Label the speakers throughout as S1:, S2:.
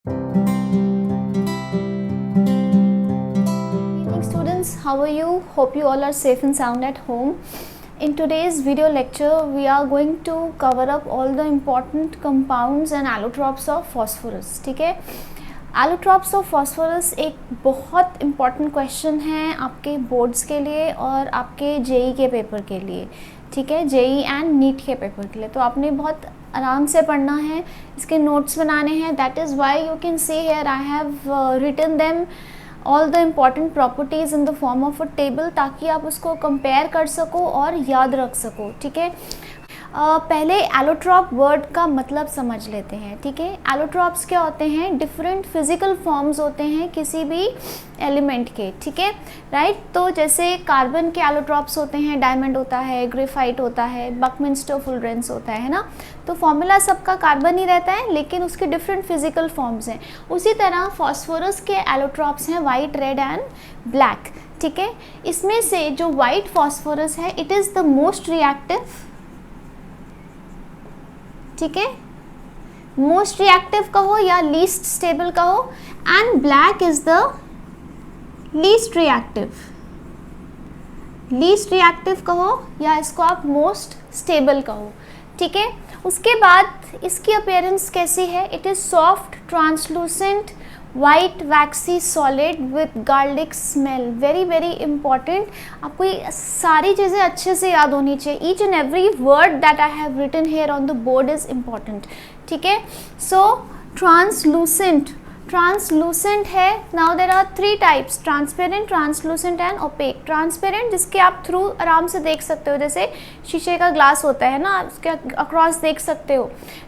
S1: Evening students, how are you? Hope you all are safe and sound at home. In today's video lecture, we are going to cover up all the important compounds and allotropes of phosphorus. ठीक है, allotropes of phosphorus एक बहुत important question है आपके boards के लिए और आपके जेई के पेपर के लिए. ठीक है, जेई एंड नीट के पेपर के लिए. तो आपने बहुत आराम से पढ़ना है, इसके नोट्स बनाने हैं. That is why you can see here I have written them all the important properties in the form of a table, ताकि आप उसको कंपेयर कर सको और याद रख सको. ठीक है, पहले एलोट्रॉप वर्ड का मतलब समझ लेते हैं. ठीक है, एलोट्रॉप्स क्या होते हैं? डिफरेंट फिजिकल फॉर्म्स होते हैं किसी भी एलिमेंट के. ठीक है, राइट. तो जैसे कार्बन के एलोट्रॉप्स होते हैं, डायमंड होता है, ग्रेफाइट होता है, बकमिंस्टर फुलरेंस होता है ना. तो फॉर्मूला सबका कार्बन ही रहता है, लेकिन उसके डिफरेंट फिजिकल फॉर्म्स हैं. उसी तरह फॉस्फोरस के एलोट्रॉप्स हैं वाइट, रेड एंड ब्लैक. ठीक है, इसमें से जो वाइट फॉस्फोरस है it is the most reactive. ठीक है, मोस्ट रिएक्टिव कहो या लीस्ट स्टेबल कहो, and black is the least reactive. Least reactive कहो या इसको आप मोस्ट स्टेबल कहो. ठीक है, उसके बाद इसकी अपीयरेंस कैसी है? It is soft, translucent, white, waxy solid with garlic smell. Very very important. आपको ये सारी चीज़ें अच्छे से याद होनी चाहिए. Each and every word that I have written here on the board is important. ठीक है, सो ट्रांसलूसेंट, ट्रांसलूसेंट है. Now there are three types: transparent, translucent and opaque. Transparent जिसके आप थ्रू आराम से देख सकते हो, जैसे शीशे का ग्लास होता है ना, उसके अक्रॉस देख सकते हो,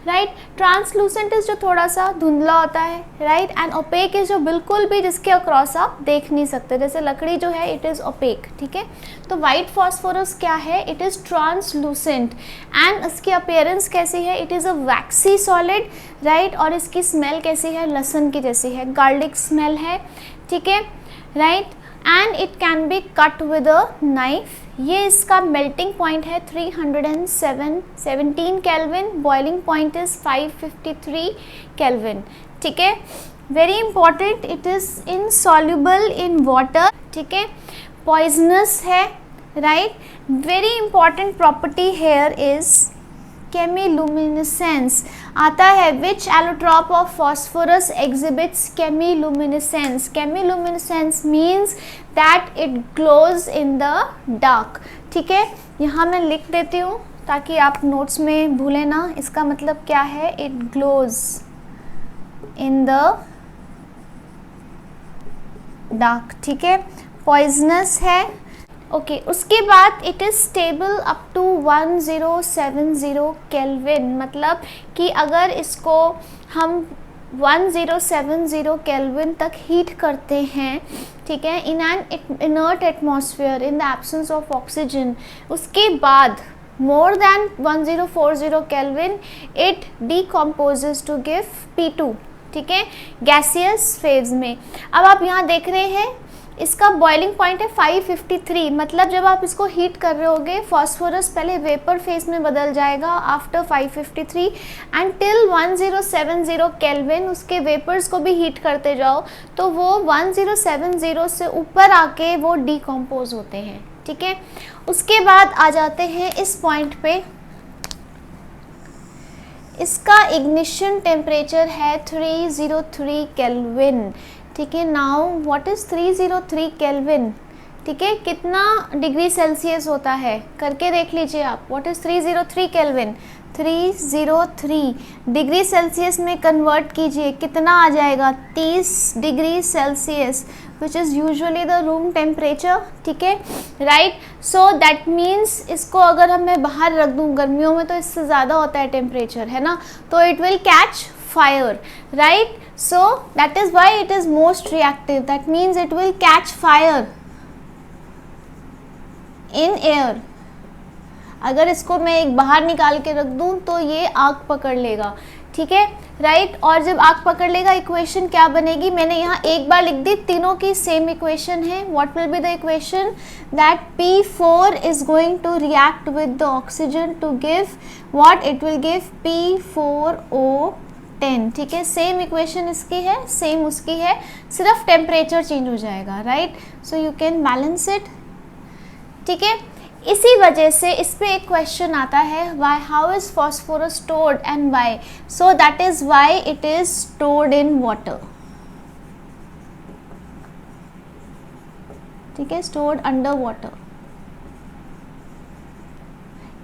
S1: राइट. ट्रांसलूसेंट इज जो थोड़ा सा धुंधला होता है, राइट. एंड ओपेक इज जो बिल्कुल भी जिसके अक्रॉस आप देख नहीं सकते, जैसे लकड़ी जो है इट इज़ ओपेक. ठीक है, तो वाइट फॉस्फोरस क्या है? It is translucent. एंड इसकी अपीयरेंस कैसी है? It is a vaccine solid, right. और इसकी स्मेल कैसी है? लहसुन की जैसी है, गार्लिक स्मेल है. ठीक है, right. And it can be cut with a knife. ये इसका मेल्टिंग पॉइंट है 317 kelvin. Boiling point is 553 kelvin. ठीक है, very important. It is insoluble in water. ठीक है, पॉइजनस है, right. Very important property here is chemiluminescence. आता है which allotrope of phosphorus exhibits chemiluminescence. Chemiluminescence means that it glows in the dark. ठीक है, यहाँ मैं लिख देती हूँ ताकि आप नोट्स में भूले ना. इसका मतलब क्या है? it glows in the dark. ठीक है, poisonous है. ओके, उसके बाद it is stable up to 1070 kelvin. मतलब कि अगर इसको हम 1070 केल्विन तक हीट करते हैं, ठीक है, in an inert atmosphere in the absence of oxygen, उसके बाद more than 1040 kelvin it decomposes to give P2. ठीक है, गैसियस फेज में. अब आप यहाँ देख रहे हैं इसका बॉइलिंग पॉइंट है 553. मतलब जब आप इसको हीट कर रहे होगे, फॉस्फोरस पहले वेपर फेज में बदल जाएगा आफ्टर 553 एंड टिल 1070 केल्विन उसके वेपर्स को भी हीट करते जाओ तो वो 1070 से ऊपर आके वो डिकम्पोज होते हैं. ठीक है, उसके बाद आ जाते हैं इस पॉइंट पे. इसका इग्निशन टेम्परेचर है 303 केल्विन. ठीक है, नाउ व्हाट इज़ 303 केल्विन? ठीक है, कितना डिग्री सेल्सियस होता है करके देख लीजिए आप. What is 303 kelvin? 303 degree Celsius में कन्वर्ट कीजिए, कितना आ जाएगा? 30 degree Celsius, which is usually the room temperature. ठीक है, राइट. सो दैट मीन्स इसको अगर हम मैं बाहर रख दूँ गर्मियों में तो इससे ज़्यादा होता है टेम्परेचर, है ना, तो it will catch fire, right. So that is why it is most reactive. That means it will catch fire in air. अगर इसको मैं एक बाहर निकाल के रख दूं तो ये आग पकड़ लेगा. ठीक है, राइट. और जब आग पकड़ लेगा इक्वेशन क्या बनेगी? मैंने यहाँ एक बार लिख दी, तीनों की सेम इक्वेशन है. What will be the equation? That P4 is going to react with the oxygen to give what? It will give P4O 10, ठीक है। सेम इक्वेशन इसकी है, सेम उसकी है, सिर्फ टेम्परेचर चेंज हो जाएगा, right. So you can balance it, ठीक है। इसी वजह से इस पे एक क्वेश्चन आता है, why how is phosphorus stored and why, so that is why it is stored in water, ठीक है, स्टोर्ड अंडर वाटर।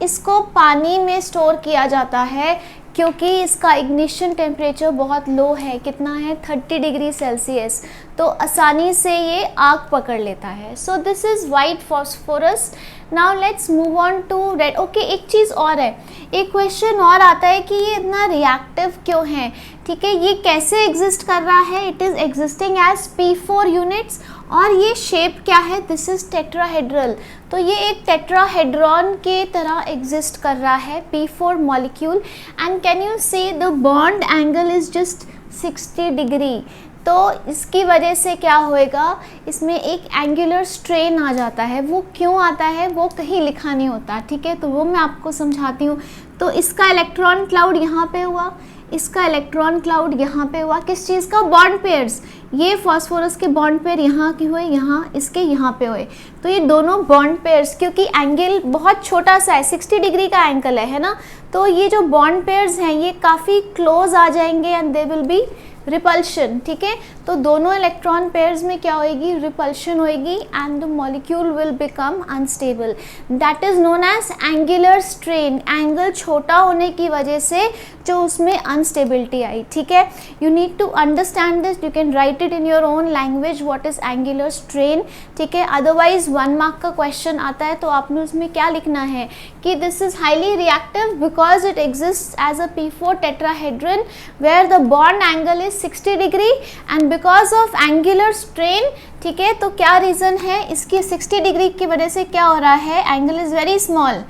S1: इसको पानी में स्टोर किया जाता है क्योंकि इसका इग्निशन टेम्परेचर बहुत लो है, कितना है 30 डिग्री सेल्सियस, तो आसानी से ये आग पकड़ लेता है। So this is white phosphorus. Now let's move on to red. Okay, एक चीज़ और है, एक क्वेश्चन और आता है कि ये इतना रिएक्टिव क्यों है, ठीक है, ये कैसे एग्जिस्ट कर रहा है। It is existing as P4 units और ये शेप क्या है, दिस इज टेट्राहेड्रल, तो ये एक टेट्राहेड्रॉन के तरह एग्जिस्ट कर रहा है P4 molecule. And can you see the bond angle is just 60 degree, तो इसकी वजह से क्या होएगा, इसमें एक एंगुलर स्ट्रेन आ जाता है। वो क्यों आता है वो कहीं लिखा नहीं होता, ठीक है, तो वो मैं आपको समझाती हूँ। तो इसका इलेक्ट्रॉन क्लाउड यहाँ पे हुआ, इसका इलेक्ट्रॉन क्लाउड यहाँ पे हुआ, किस चीज़ का, बॉन्ड पेयर्स। ये फॉस्फोरस के बॉन्ड पेयर यहाँ के हुए, यहाँ इसके यहाँ पे हुए, तो ये दोनों बॉन्ड पेयर्स, क्योंकि एंगल बहुत छोटा सा है, 60 डिग्री का एंगल है ना, तो ये जो बॉन्ड पेयर्स हैं ये काफ़ी क्लोज आ जाएंगे and they will be repulsion, ठीक है। तो दोनों इलेक्ट्रॉन पेयर्स में क्या होएगी, रिपल्शन होएगी and the molecule will become unstable, that is known as angular strain. Angle छोटा होने की वजह से जो उसमें अनस्टेबिलिटी आई, ठीक है। You need to understand this, you can write it in your own language what is angular strain, ठीक है। अदरवाइज 1 मार्क का क्वेश्चन आता है तो आपने उसमें क्या लिखना है कि this is highly reactive because it exist as a P4 tetrahedron where the bond angle is 60 degree and because of angular strain, ठीक है। तो क्या रीज़न है इसकी, 60 डिग्री की वजह से क्या हो रहा है, angle is very small,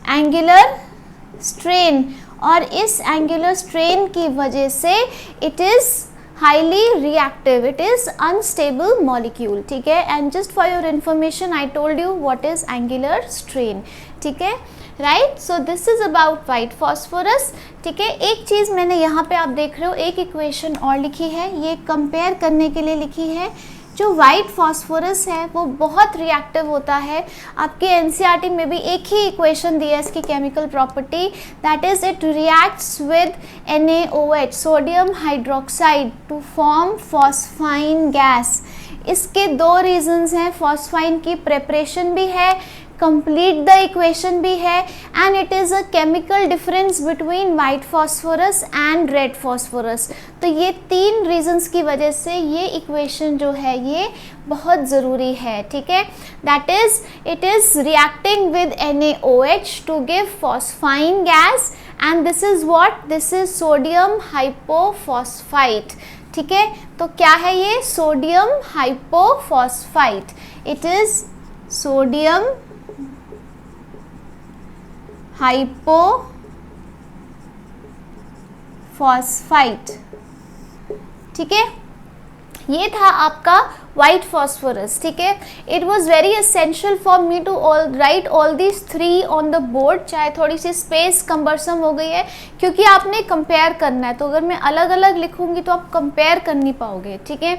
S1: angular strain, और इस एंगुलर स्ट्रेन की वजह से it is highly reactive, it is unstable molecule, ठीक है। and just for your information I told you what is angular strain, ठीक है, right. So this is about white phosphorus, ठीक है। एक चीज़ मैंने यहाँ पे आप देख रहे हो, एक इक्वेशन और लिखी है, ये कंपेयर करने के लिए लिखी है। जो वाइट फॉस्फोरस है वो बहुत रिएक्टिव होता है, आपके एनसीईआरटी में भी एक ही इक्वेशन दी है इसकी chemical property, that is it reacts with NaOH, sodium hydroxide, to form phosphine gas. इसके 2 रीजंस हैं, फॉस्फाइन की प्रेपरेशन भी है, complete the equation भी है, and it is a chemical difference between white phosphorus and red phosphorus। तो ये 3 reasons की वजह से ये equation जो है ये बहुत ज़रूरी है, ठीक है। that is it is reacting with NaOH to give phosphine gas and this is what, this is sodium hypophosphite, ठीक है। तो क्या है ये, sodium hypophosphite, it is sodium hypophosphite, ठीक है। ये था आपका वाइट फॉस्फोरस, ठीक है। It was very essential for me to write all these 3 on the board, चाहे थोड़ी सी स्पेस कम्बरसम हो गई है क्योंकि आपने कंपेयर करना है, तो अगर मैं अलग अलग लिखूंगी तो आप कंपेयर कर नहीं पाओगे, ठीक है।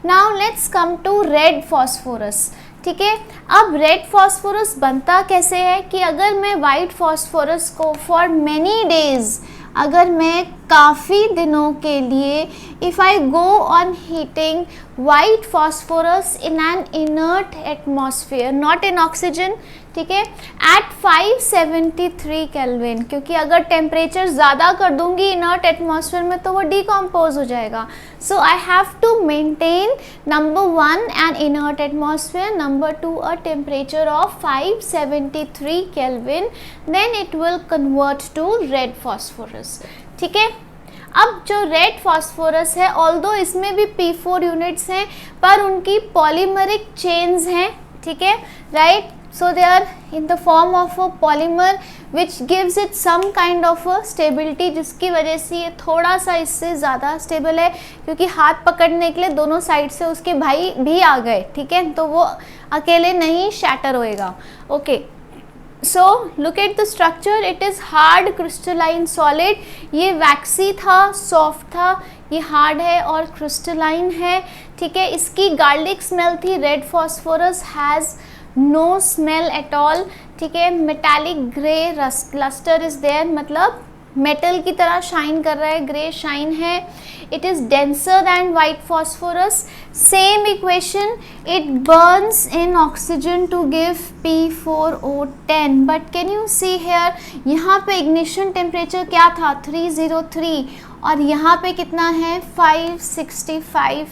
S1: Now let's come to red phosphorus, ठीक है। अब रेड फॉस्फोरस बनता कैसे है कि अगर मैं वाइट फॉस्फोरस को फॉर मैनी डेज, अगर मैं काफ़ी दिनों के लिए, if I go on heating white phosphorus in an inert atmosphere, not in oxygen, ठीक है, एट 573 केल्विन, क्योंकि अगर टेम्परेचर ज़्यादा कर दूंगी इनर्ट एटमॉस्फेयर में तो वो डिकम्पोज हो जाएगा। So I have to maintain number 1 an inert atmosphere, number 2 a temperature of 573 kelvin, then it will convert to red phosphorus, ठीक है। अब जो रेड फॉस्फोरस है, ऑल्दो इसमें भी P4 यूनिट्स हैं पर उनकी पॉलीमरिक चेन्स हैं, ठीक है, right. So they are in the form of a polymer which gives it some kind of a stability, जिसकी वजह से ये थोड़ा सा इससे ज़्यादा स्टेबल है, क्योंकि हाथ पकड़ने के लिए दोनों साइड से उसके भाई भी आ गए, ठीक है, तो वो अकेले नहीं शैटर होएगा, okay. So look at the structure, it is hard crystalline solid. ये वैक्सी था, सॉफ्ट था, ये हार्ड है और क्रिस्टलाइन है, ठीक है। इसकी गार्लिक स्मेल थी। Red phosphorus has no smell at all, ठीक है। Metallic grey luster is there, मतलब मेटल की तरह शाइन कर रहा है, ग्रे शाइन है। It is denser than white phosphorus. Same equation, it burns in oxygen to give P4O10, but can you see here, यहाँ पे इग्निशन टेम्परेचर क्या था 303 और यहाँ पे कितना है 565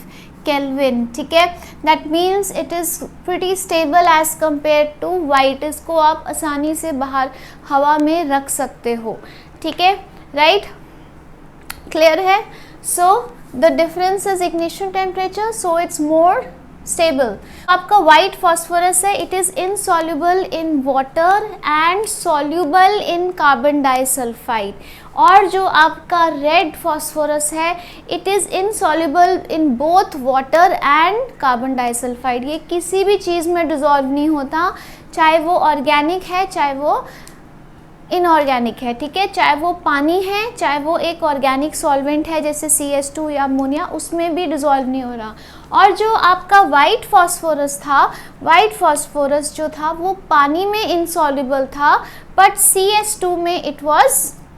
S1: केल्विन, ठीक है। That means it is pretty stable as compare to white. इसको आप आसानी से बाहर हवा में रख सकते हो, ठीक है, राइट, क्लियर है। So the difference is ignition temperature, so it's more stable. आपका वाइट फॉस्फोरस है, it is insoluble in water and soluble in carbon disulphide. और जो आपका रेड फॉस्फोरस है, it is insoluble in both water and carbon disulphide. ये किसी भी चीज़ में डिज़ोल्व नहीं होता, चाहे वो ऑर्गेनिक है चाहे वो इनऑर्गेनिक है, ठीक है। चाहे वो पानी है चाहे वो एक ऑर्गेनिक सॉल्वेंट है जैसे CS2 या अमोनिया, उसमें भी डिज़ोल्व नहीं हो रहा। और जो आपका वाइट फॉस्फोरस था, वाइट फॉस्फोरस जो था वो पानी में इनसॉल्युबल था, बट CS2 में इट वाज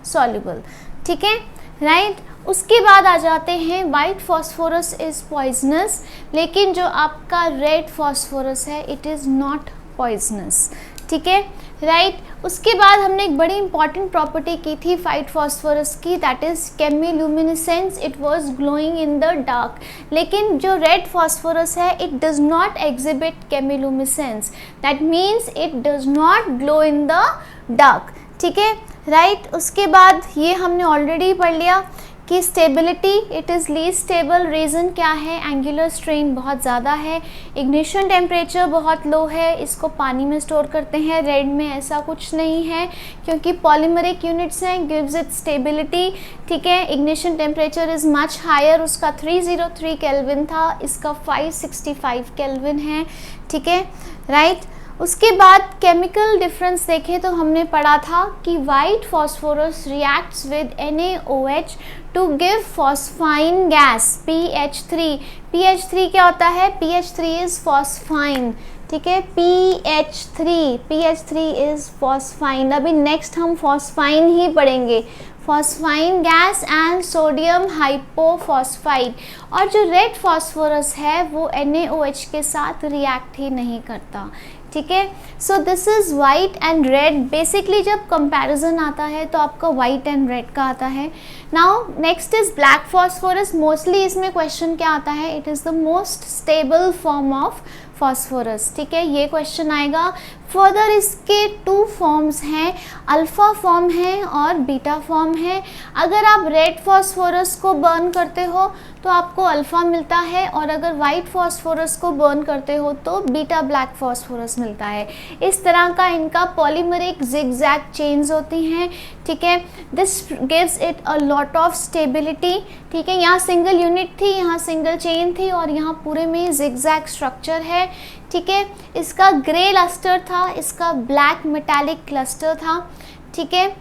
S1: सॉल्युबल, ठीक है, राइट। उसके बाद आ जाते हैं वाइट फॉस्फोरस इज़ पॉइजनस, लेकिन जो आपका रेड फॉस्फोरस है इट इज़ नॉट पॉइजनस, ठीक है, राइट। उसके बाद हमने एक बड़ी इंपॉर्टेंट प्रॉपर्टी की थी वाइट फॉस्फोरस की, that is chemiluminescence, it was glowing in the dark. लेकिन जो रेड फॉस्फोरस है it does not exhibit chemiluminescence, that means it does not glow in the dark, ठीक है, राइट। उसके बाद ये हमने ऑलरेडी पढ़ लिया कि stability, it is least stable. Reason क्या है, एंगुलर स्ट्रेन बहुत ज़्यादा है, इग्निशन टेम्परेचर बहुत लो है, इसको पानी में स्टोर करते हैं। रेड में ऐसा कुछ नहीं है क्योंकि पॉलीमरिक यूनिट्स हैं, गिव्स इट स्टेबिलिटी, ठीक है। Ignition temperature is much higher, उसका 303 केल्विन था, इसका 565 केल्विन है, ठीक है, राइट। उसके बाद केमिकल डिफरेंस देखें तो हमने पढ़ा था कि white phosphorus reacts with NaOH to give phosphine gas PH3। PH3 क्या होता है, PH3 इज़ फॉस्फाइन, ठीक है, PH3 इज़ फॉस्फाइन। अभी नेक्स्ट हम फॉस्फाइन ही पढ़ेंगे, फॉस्फाइन गैस एंड सोडियम हाइपोफॉस्फाइड। और जो रेड फॉस्फोरस है वो NaOH के साथ रिएक्ट ही नहीं करता, ठीक है। So this is white and red. Basically जब कंपैरिजन आता है तो आपका वाइट एंड रेड का आता है। Now next is black phosphorus. Mostly इसमें क्वेश्चन क्या आता है, it is the most stable form of phosphorus, ठीक है, ये क्वेश्चन आएगा। फर्दर इसके 2 फॉर्म्स हैं, अल्फ़ा फॉर्म है और बीटा फॉर्म है। अगर आप रेड फॉस्फोरस को बर्न करते हो तो आपको अल्फ़ा मिलता है, और अगर वाइट फॉस्फोरस को बर्न करते हो तो बीटा ब्लैक फॉस्फोरस मिलता है। इस तरह का इनका पॉलीमरिक जिगजैग चेन्स होती हैं, ठीक है। This gives it a lot of stability, ठीक है। यहाँ सिंगल यूनिट थी, यहाँ सिंगल चेन थी और यहाँ पूरे में जिगजैग स्ट्रक्चर है, ठीक है। इसका ग्रे लस्टर था, इसका ब्लैक मेटालिक क्लस्टर था, ठीक है।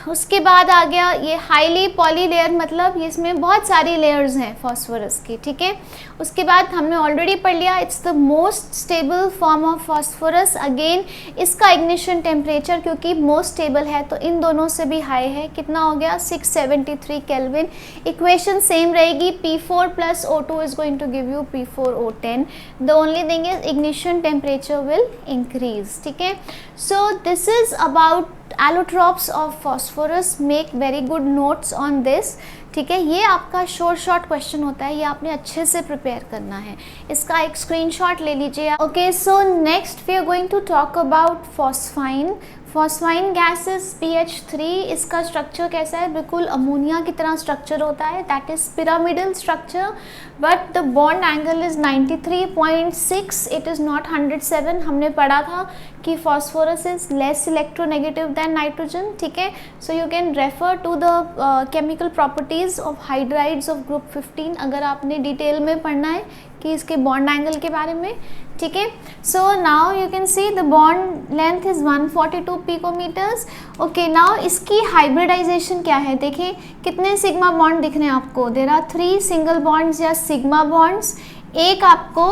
S1: उसके बाद आ गया ये हाईली पॉली लेयर, मतलब इसमें बहुत सारी लेयर्स हैं फॉस्फोरस की, ठीक है। उसके बाद हमने ऑलरेडी पढ़ लिया, it's the most stable form of phosphorus. Again इसका इग्निशन टेम्परेचर क्योंकि मोस्ट स्टेबल है तो इन दोनों से भी हाई है, कितना हो गया 673 केल्विन। इक्वेशन सेम रहेगी, P4 + O2 is going to give you P4O10। The only thing is ignition temperature will increase, ठीक है। So this is about allotropes of phosphorus, make very good notes on this, ठीक है। ये आपका short question होता है, ये आपने अच्छे से प्रिपेयर करना है, इसका एक स्क्रीनशॉट ले लीजिए। Okay, so next we are going to talk about phosphine. Phosphine gas is PH3। इसका स्ट्रक्चर कैसा है, बिल्कुल अमोनिया की तरह स्ट्रक्चर होता है, that is pyramidal structure, but the bond angle is 93.6, it is not 107। हमने पढ़ा था कि phosphorus is less electronegative than nitrogen, ठीक है। So you can refer to the chemical properties of hydrides of group 15 अगर आपने डिटेल में पढ़ना है कि इसके बॉन्ड एंगल के बारे में, ठीक है। So now you can see the bond length is 142 picometres. Okay, now इसकी हाइब्रिडाइजेशन क्या है, देखिए कितने सिग्मा बॉन्ड दिख रहे हैं आपको, देयर आर 3 सिंगल बॉन्ड्स या सिग्मा बॉन्ड्स, एक आपको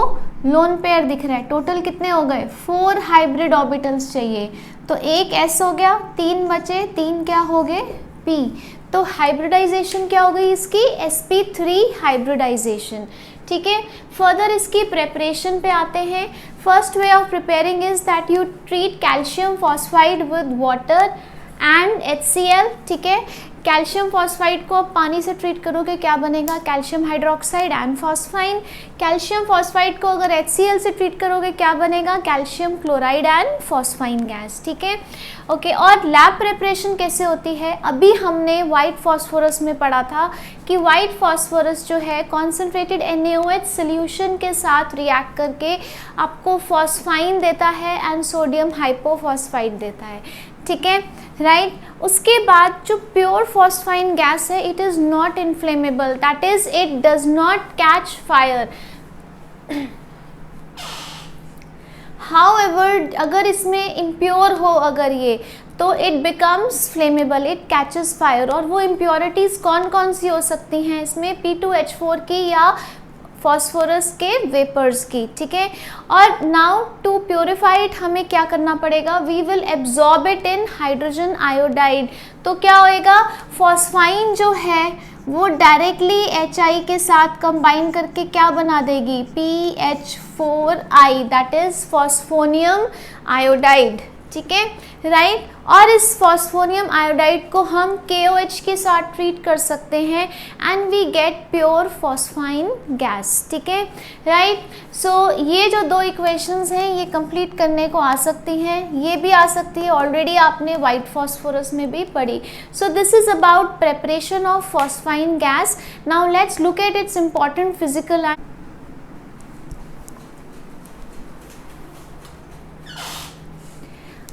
S1: लोन पेयर दिख रहा है। टोटल कितने हो गए, 4 हाइब्रिड ऑर्बिटल्स चाहिए, तो एक S हो गया, 3 बचे, 3 क्या हो गए P, तो हाइब्रिडाइजेशन क्या हो गई इसकी, sp3 हाइब्रिडाइजेशन, ठीक है। फर्दर इसकी प्रेपरेशन पे आते हैं। First way of preparing is that you treat calcium phosphide with water and HCl, ठीक है। कैल्शियम फॉस्फाइड को आप पानी से ट्रीट करोगे, क्या बनेगा, calcium hydroxide and phosphine. Calcium phosphide को अगर HCl से ट्रीट करोगे, क्या बनेगा, calcium chloride and phosphine gas, ठीक है। ओके, और लैब प्रिपरेशन कैसे होती है, अभी हमने वाइट फॉस्फोरस में पढ़ा था कि वाइट फॉस्फोरस जो है कॉन्सेंट्रेटेड NaOH सोल्यूशन के साथ रिएक्ट करके आपको फॉस्फाइन देता है एंड सोडियम हाइपोफॉस्फाइड देता है, ठीक है, राइट। उसके बाद जो प्योर फॉस्फाइन गैस है, it is not inflammable, that is it does not catch fire. However अगर इसमें इम्प्योर हो अगर ये, तो it becomes flammable, it catches fire. और वो इम्प्योरिटीज़ कौन कौन सी हो सकती हैं इसमें, P2H4 की या फॉस्फोरस के वेपर्स की, ठीक है। और नाउ टू प्योरीफाई इट हमें क्या करना पड़ेगा, we will absorb it in hydrogen iodide. तो क्या होएगा, फॉस्फाइन जो है वो डायरेक्टली HI के साथ कंबाइन करके क्या बना देगी, PH4I, that is phosphonium iodide, ठीक है, राइट। और इस फॉस्फोनियम आयोडाइड को हम KOH के साथ ट्रीट कर सकते हैं and we get pure phosphine gas, ठीक है, राइट। सो ये जो 2 इक्वेशंस हैं ये कंप्लीट करने को आ सकती हैं, ये भी आ सकती है, ऑलरेडी आपने वाइट फॉस्फोरस में भी पढ़ी। So this is about preparation of phosphine gas. Now let's look at its important physical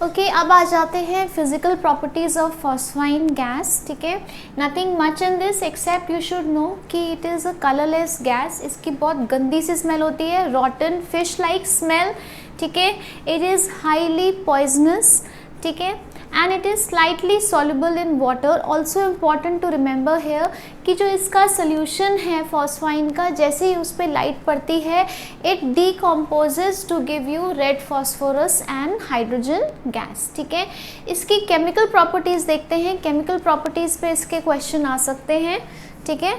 S1: okay, अब आ जाते हैं physical properties of phosphine gas, ठीक है। Nothing much in this except you should know कि it is a colourless gas. इसकी बहुत गंदी सी स्मेल होती है, रॉटन फिश लाइक स्मेल, ठीक है। इट इज़ हाईली पॉइजनस, ठीक है, and it is slightly soluble in water. Also important to remember here कि जो इसका सोल्यूशन है फॉस्फाइन का, जैसे ही उस पर लाइट पड़ती है it decomposes to give you red phosphorus and hydrogen gas, ठीक है। इसकी केमिकल प्रॉपर्टीज़ देखते हैं, केमिकल प्रॉपर्टीज़ पे इसके क्वेश्चन आ सकते हैं, ठीक है।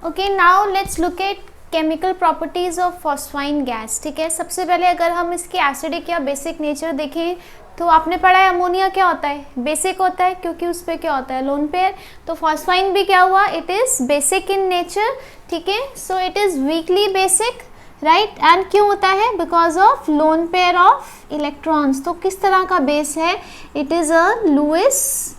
S1: Okay, now let's look at chemical properties of phosphine gas, ठीक है। सबसे पहले अगर हम इसकी एसिडिक या बेसिक नेचर देखें तो आपने पढ़ा है अमोनिया क्या होता है, बेसिक होता है, क्योंकि उस पर क्या होता है, लोन पेयर। तो फॉस्फाइन भी क्या हुआ, it is basic in nature, ठीक है। So it is weakly basic, right, and क्यों होता है, because of lone pair of electrons. तो किस तरह का बेस है, it is a Lewis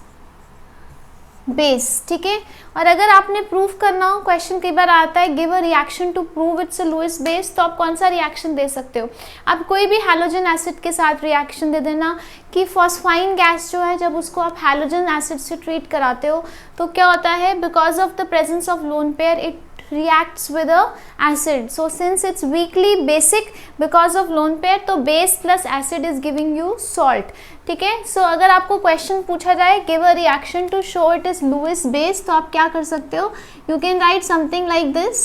S1: base, ठीक है। और अगर आपने प्रूफ करना हो, क्वेश्चन कई बार आता है give a reaction to prove it's a Lewis base, तो आप कौन सा रिएक्शन दे सकते हो, आप कोई भी हैलोजन एसिड के साथ रिएक्शन दे देना कि फॉस्फाइन गैस जो है जब उसको आप हैलोजन एसिड से ट्रीट कराते हो तो क्या होता है, because of the presence of lone pair it reacts with a acid. So since it's weakly basic because of lone pair, तो base plus acid is giving you salt, ठीक है। So अगर आपको क्वेश्चन पूछा जाए give a reaction to show it is Lewis base, तो आप क्या कर सकते हो, you can write something like this,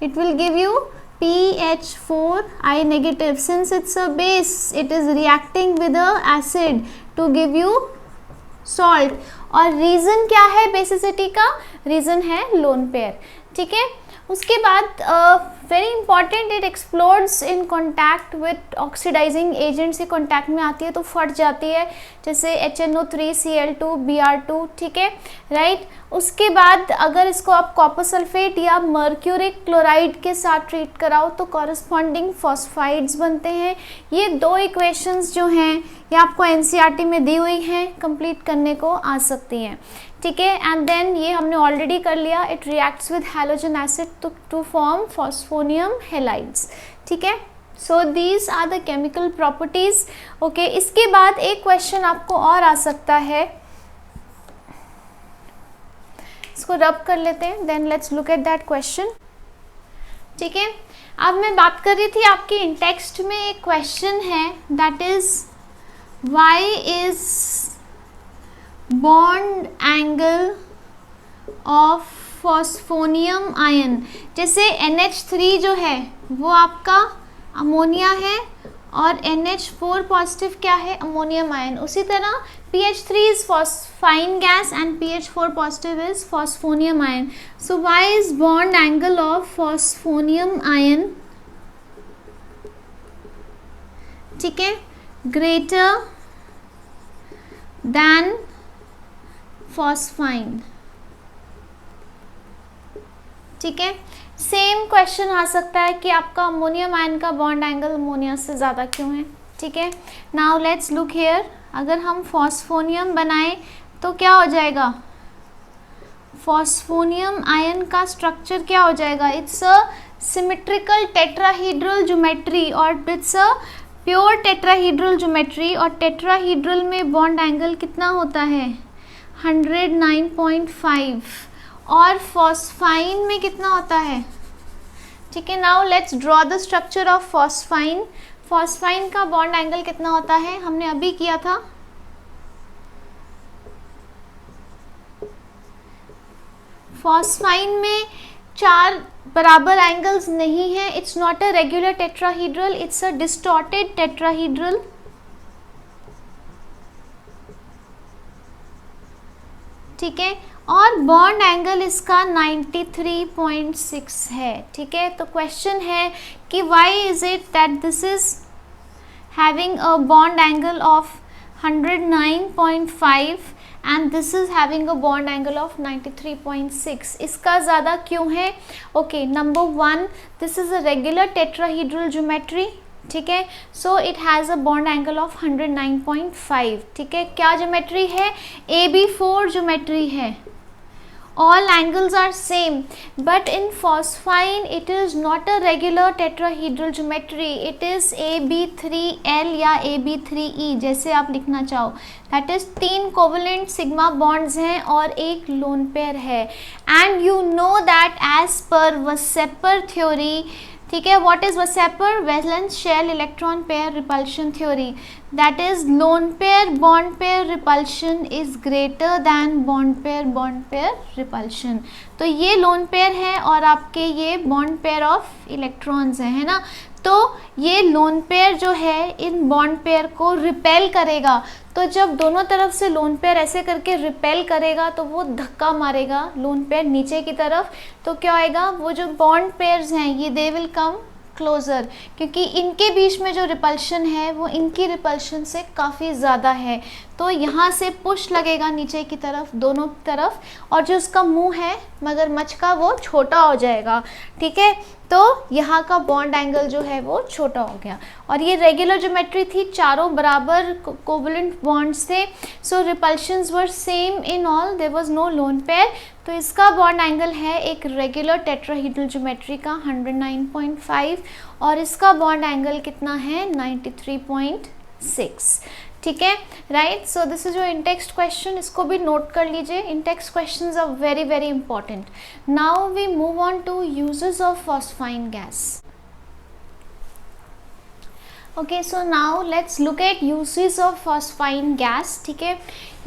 S1: it will give you PH4I negative. Since it's a base, it is reacting with a acid to give you salt. और reason क्या है basicity का, रीज़न है लोन पेयर, ठीक है। उसके बाद very important, it explodes in contact with oxidizing agent से कॉन्टैक्ट में आती है तो फट जाती है, जैसे HNO3Cl2 Br2, ठीक है, राइट। उसके बाद अगर इसको आप कॉपर सल्फेट या मर्क्यूरिक क्लोराइड के साथ ट्रीट कराओ तो कॉरस्पॉन्डिंग फॉस्फाइड्स बनते हैं। ये 2 इक्वेशंस जो हैं ये आपको NCERT में दी हुई हैं, कंप्लीट करने को आ सकती हैं, ठीक है। एंड देन ये हमने ऑलरेडी कर लिया, it reacts with halogen acid to form phosphonium halides, ठीक है। So these are the chemical properties. Okay, इसके बाद एक क्वेश्चन आपको और आ सकता है, इसको रब कर लेते हैं, then let's look at that question. ठीक है, अब मैं बात कर रही थी आपके इन टेक्स्ट में एक क्वेश्चन है, that is why is bond angle of phosphonium ion. जैसे NH3 जो है वो आपका अमोनिया है और NH4 पॉजिटिव क्या है, अमोनियम आयन। उसी तरह PH3 is phosphine gas and PH4 positive is phosphonium ion. So why is bond angle of phosphonium ion, ठीक है, ग्रेटर देन फॉस्फाइन। ठीक है, सेम क्वेश्चन आ सकता है कि आपका अमोनियम आयन का बॉन्ड एंगल अमोनिया से ज़्यादा क्यों है। ठीक है, नाउ लेट्स लुक हियर, अगर हम फॉस्फोनियम बनाएं तो क्या हो जाएगा, फॉस्फोनियम आयन का स्ट्रक्चर क्या हो जाएगा, it's a symmetrical tetrahedral geometry और it's a pure tetrahedral geometry. और टेट्राहीड्रल में बॉन्ड एंगल कितना होता है, 109.5, और फॉस्फाइन में कितना होता है। ठीक है, now let's draw the structure of phosphine. Phosphine का बॉन्ड एंगल कितना होता है, हमने अभी किया था, फॉस्फाइन में 4 बराबर एंगल्स नहीं है, it's not a regular tetrahedral, it's a distorted tetrahedral. ठीक है, और बॉन्ड एंगल इसका 93.6 है। ठीक है, तो क्वेश्चन है कि why is it that this is having a bond angle of 109.5 and this is having a bond angle of 93.6, इसका ज़्यादा क्यों है। Okay, number 1, this is a regular tetrahedral geometry. ठीक है, so it has a bond angle of 109.5। ठीक है, क्या geometry है, AB4 ज्योमेट्री है, all angles are same, but in phosphine it is not a regular tetrahedral geometry, it is AB3L या AB3E जैसे आप लिखना चाहो। that is 3 covalent sigma bonds हैं और एक लोन पेयर है। and you know that as per Weissenberg theory, ठीक है, what is Weissenberg, valence shell electron pair repulsion theory, that is lone pair bond pair repulsion is greater than bond pair repulsion। तो ये lone pair है और आपके ये bond pair of electrons है ना, तो ये लोन पेयर जो है इन बॉन्ड पेयर को रिपेल करेगा। तो जब दोनों तरफ से लोन पेयर ऐसे करके रिपेल करेगा तो वो धक्का मारेगा लोन पेयर नीचे की तरफ, तो क्या आएगा, वो जो बॉन्ड पेयर्स हैं ये दे विल कम क्लोजर, क्योंकि इनके बीच में जो रिपल्शन है वो इनकी रिपल्शन से काफ़ी ज़्यादा है। तो यहाँ से पुश लगेगा नीचे की तरफ दोनों तरफ, और जो उसका मुंह है मगरमच्छ का वो छोटा हो जाएगा। ठीक है, तो यहाँ का बॉन्ड एंगल जो है वो छोटा हो गया। और ये रेगुलर ज्योमेट्री थी, चारों बराबर कोवलेंट बॉन्ड्स थे, so repulsions were same in all, there was no lone pair. तो इसका बॉन्ड एंगल है एक रेगुलर टेट्राहीड्रल ज्योमेट्री का 109.5 और इसका बॉन्ड एंगल कितना है 93.6। ठीक है, right. So this is your in text question, इसको भी नोट कर लीजिए, in text questions are very very important. Now we move on to uses of phosphine gas. Okay, so now let's look at uses of phosphine gas. ठीक है,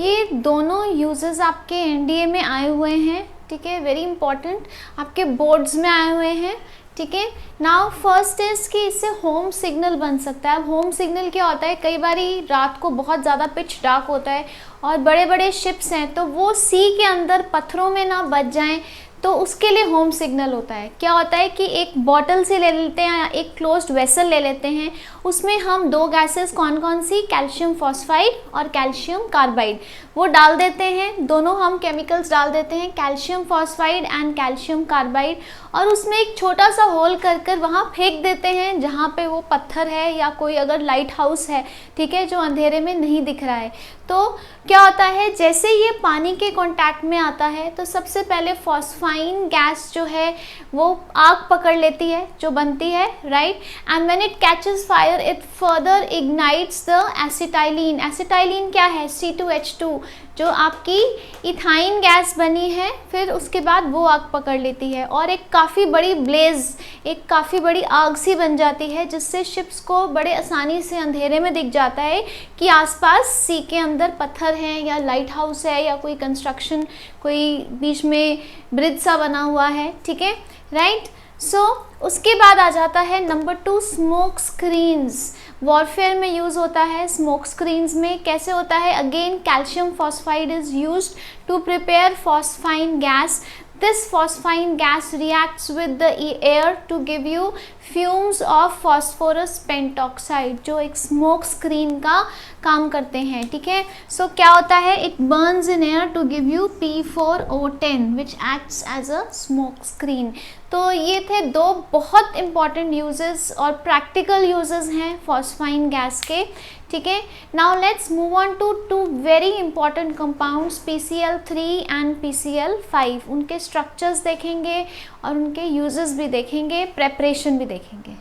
S1: ये दोनों uses आपके NDA में आए हुए हैं। ठीक है, वेरी इंपॉर्टेंट, आपके बोर्ड्स में आए हुए हैं। ठीक है, नाउ फर्स्ट इज कि इससे होम सिग्नल बन सकता है। अब होम सिग्नल क्या होता है, कई बारी रात को बहुत ज़्यादा पिच डार्क होता है और बड़े बड़े शिप्स हैं तो वो सी के अंदर पत्थरों में ना बच जाएं, तो उसके लिए होम सिग्नल होता है। क्या होता है कि एक बॉटल से ले लेते हैं या एक क्लोज्ड वेसल ले लेते हैं, उसमें हम 2 गैसेस कौन कौन सी, कैल्शियम फॉस्फाइड और कैल्शियम कार्बाइड, वो डाल देते हैं। दोनों हम केमिकल्स डाल देते हैं, calcium phosphide and calcium carbide, और उसमें एक छोटा सा होल कर कर वहाँ फेंक देते हैं जहाँ पे वो पत्थर है या कोई अगर लाइट हाउस है, ठीक है, जो अंधेरे में नहीं दिख रहा है। तो क्या होता है, जैसे ये पानी के कांटेक्ट में आता है तो सबसे पहले फॉस्फाइन गैस जो है वो आग पकड़ लेती है, जो बनती है, right, and when it catches fire it further ignites the acetylene. Acetylene क्या है, C2H2, जो आपकी इथाइन गैस बनी है, फिर उसके बाद वो आग पकड़ लेती है और एक काफ़ी बड़ी ब्लेज, एक काफ़ी बड़ी आग सी बन जाती है, जिससे शिप्स को बड़े आसानी से अंधेरे में दिख जाता है कि आसपास सी के अंदर पत्थर हैं या लाइट हाउस है या कोई कंस्ट्रक्शन, कोई बीच में ब्रिज सा बना हुआ है, ठीक है, राइट। सो उसके बाद आ जाता है नंबर 2, स्मोक स्क्रीन्स। वॉरफेयर में यूज़ होता है स्मोक स्क्रीन्स में। कैसे होता है, again calcium phosphide is used to prepare phosphine gas. This phosphine gas reacts with the air to give you fumes of phosphorus pentoxide, जो एक स्मोक स्क्रीन का काम करते हैं, ठीक है। सो क्या होता है, it burns in air to give you P4O10 which acts as a smoke screen. तो ये थे 2 बहुत इंपॉर्टेंट यूजेस और प्रैक्टिकल यूजेस हैं फॉस्फाइन गैस के, ठीक है। Now let's move on to 2 very important compounds, PCl3 and PCl5। उनके स्ट्रक्चर्स देखेंगे और उनके यूजेस भी देखेंगे, प्रेपरेशन भी देखेंगे।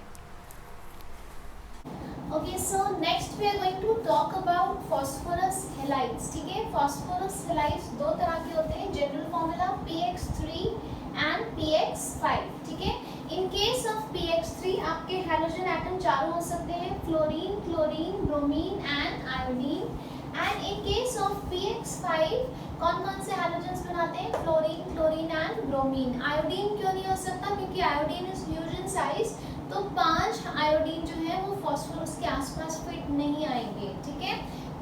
S1: Okay, so next we are going to talk about phosphorus halides, ठीक है। फॉस्फोरस हैलाइड्स 2 तरह के होते हैं, general formula PX3 and PX5, ठीक है। इन केस ऑफ PX3 आपके हैलोजन एटम 4 हो सकते हैं, fluorine, chlorine, bromine and iodine. And in case of PX5 कौन कौन से हैलोजेंस बनाते हैं, fluorine, chlorine and bromine. Iodine क्यों नहीं हो सकता, क्योंकि iodine is huge in size, तो 5 आयोडीन जो है वो फॉस्फोरस के आसपास फिट नहीं आएंगे, ठीक है,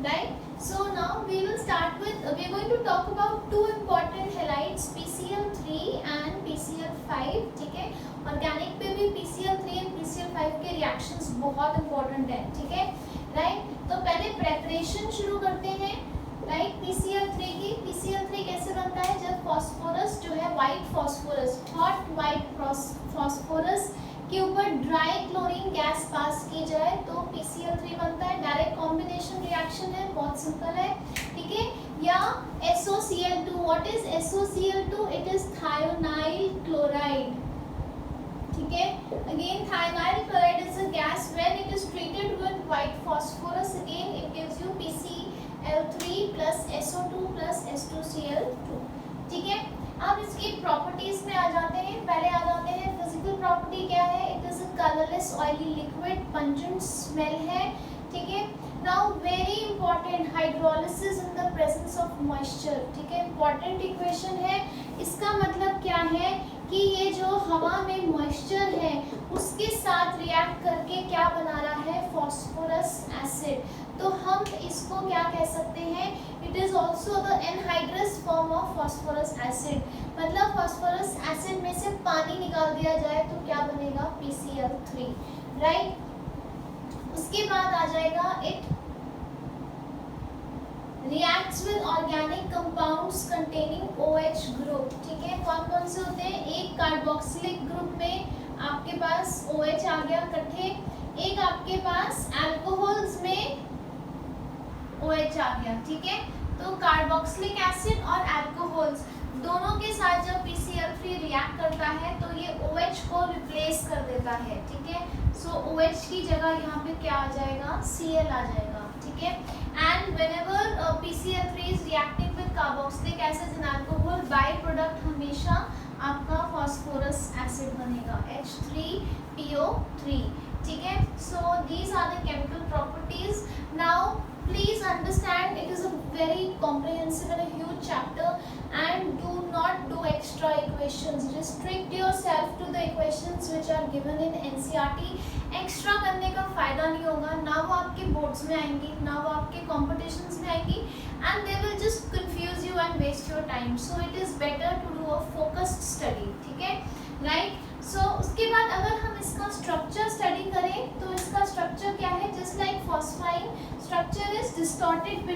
S1: right. So now we will start with, we are going to talk about 2 important halides, PCl3 and PCl5, ठीक है। ऑर्गेनिक पे भी PCl3 and PCl5 के रिएक्शंस बहुत इंपॉर्टेंट हैं, ठीक है, राइट। तो पहले प्रेपरेशन शुरू करते हैं, राइट। PCl3 की, PCl3 कैसे बनता है, जब फॉस्फोरस जो है white phosphorus, hot white phosphorus के ऊपर ड्राई क्लोरीन गैस पास की जाए तो PCl3 बनता है। डायरेक्ट कॉम्बिनेशन रिएक्शन है, बहुत सिंपल है, ठीक है। या SOCl2, what is SOCl2, it is thionyl chloride, ठीक है। Again thionyl chloride is a gas, when it is treated with white phosphorus again it gives you PCl3 plus SO2 plus H2Cl2, ठीक है। अब इसकी प्रॉपर्टीज में आ जाते हैं, पहले आ जाते हैं फिजिकल प्रॉपर्टी क्या है, it is a colourless oily liquid, pungent smell है, ठीक है। Now very important, hydrolysis in the presence of moisture, ठीक है, इंपॉर्टेंट इक्वेशन है। इसका मतलब क्या है कि ये जो हवा में मॉइस्चर है उसके साथ रिएक्ट करके क्या बना रहा है, फॉस्फोरस एसिड। तो हम इसको क्या कह सकते हैं, it is also the anhydrous form of phosphorous acid. मतलब फॉस्फोरस एसिड में से पानी निकाल दिया जाए तो क्या बनेगा, PCl3, राइट। उसके बाद आ जाएगा it reacts with organic compounds containing OH group, ठीक है। कौन कौन से होते हैं, एक कार्बोक्सिलिक ग्रुप में आपके पास OH आ गया इकट्ठे, एक आपके पास अल्कोहल्स में OH आ गया, ठीक है। तो कार्बोक्सिलिक एसिड और अल्कोहल्स दोनों के साथ जब PCl3 रिएक्ट करता है तो ये OH को रिप्लेस कर देता है, ठीक है। सो OH की जगह यहाँ पे क्या आ जाएगा, Cl आ जाएगा, ठीक है। And whenever PCl3 is reacting with carboxylic acid and alcohol, by product हमेशा आपका फॉस्फोरस एसिड बनेगा, H3PO3, ठीक है। So these are the chemical properties. Now please understand it is a very comprehensive and a huge chapter, and do not do extra equations, restrict yourself to the equations which are given in NCERT। Extra करने का फायदा नहीं होगा, ना वो आपके boards में आएंगी, ना वो आपके कॉम्पिटिशन्स में आएंगी, and they will just confuse you and waste your time, so it is better to do a focused study, ठीक है, राइट। सो उसके बाद अगर हम इसका स्ट्रक्चर स्टडी करें तो इसका स्ट्रक्चर क्या है, just like phosphine structure is distorted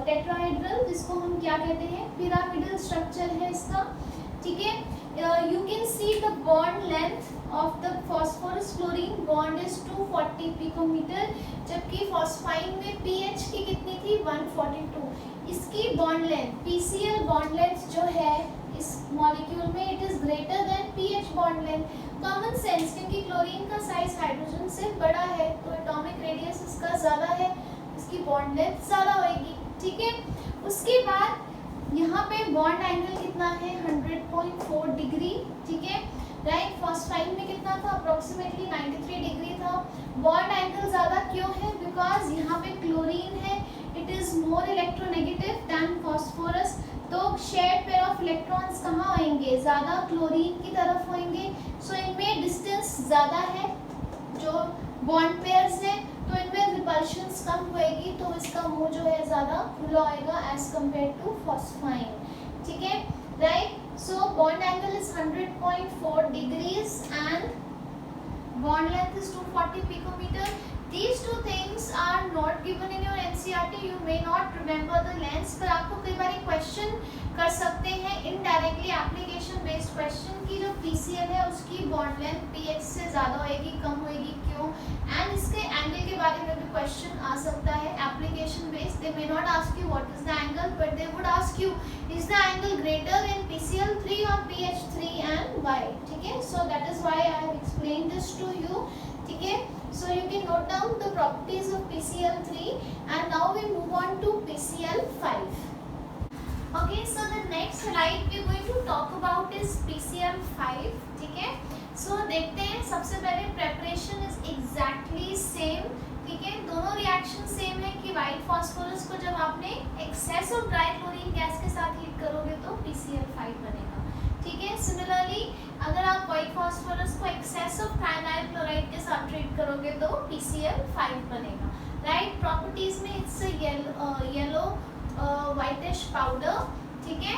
S1: tetrahedral, जिसको हम क्या कहते हैं, पिरामिडल स्ट्रक्चर है इसका, ठीक है। You can see the bond length of the phosphorus chlorine bond is 240 picometer, जबकि phosphine में pH की कितनी थी 142. इसकी bond length PCl bond length जो है इस मॉलिक्यूल में it is greater than pH bond length. Common sense, क्योंकि क्लोरीन का साइज हाइड्रोजन से बड़ा है तो एटॉमिक रेडियस इसका ज़्यादा है, इसकी बॉन्ड लेंथ ज़्यादा होएगी. ठीक है. उसके बाद यहाँ पे बॉन्ड एंगल कितना है 100.4 डिग्री. ठीक है. राइट. फॉस्फाइन में कितना था अप्रोक्सीमेटली 93 डिग्री था. बॉन्ड एंगल ज़्यादा क्यों है? बिकॉज यहाँ पे क्लोरीन है, it is more electronegative than phosphorus. तो शेयर्ड पेयर ऑफ इलेक्ट्रॉन्स कहाँ होंगे? ज़्यादा क्लोरीन की तरफ होंगे. सो इनमें डिस्टेंस ज़्यादा है जो बॉन्ड पेयर्स है, तो इनमें रिपल्शंस कम होएगी, तो इसका मुंह जो है ज़्यादा खुला होएगा एज कम्पेयर टू फॉस्फाइन. ठीक है. Right. So bond angle is 100.4 degrees and bond length is 240 picometer. These two things are not given in your NCERT. You may not remember the lengths, पर आपको कई बार क्वेश्चन कर सकते हैं indirectly application based question की जो PCl है उसकी बॉन्ड लेंथ pH से ज़्यादा होएगी, कम होएगी, क्यों? एंड इसके एंगल के बारे में भी क्वेश्चन आ सकता है application based. They may not ask you what is the angle, but they would ask you is the angle greater in PCl3 और pH3 एंड why. ठीक है. So that is why I have explain this to you. ठीक है. So you can note down the properties of PCl3 and now we move on to PCl5. Okay, so the next slide we are going to talk about is PCl5. ठीक है. So देखते हैं. सबसे पहले preparation is exactly same. ठीक है. दोनों reaction same है कि व्हाइट फॉस्फोरस को जब आपने excess of dry chlorine gas के साथ हीट करोगे तो PCl5 बनेगा. ठीक है. सिमिलरली अगर आप व्हाइट फॉस्फोरस को एक्सेस ऑफ थायनाइल क्लोराइड के साथ ट्रीट करोगे तो PCl5 बनेगा. राइट. प्रॉपर्टीज में इट्स येलो व्हाइटिश पाउडर. ठीक है.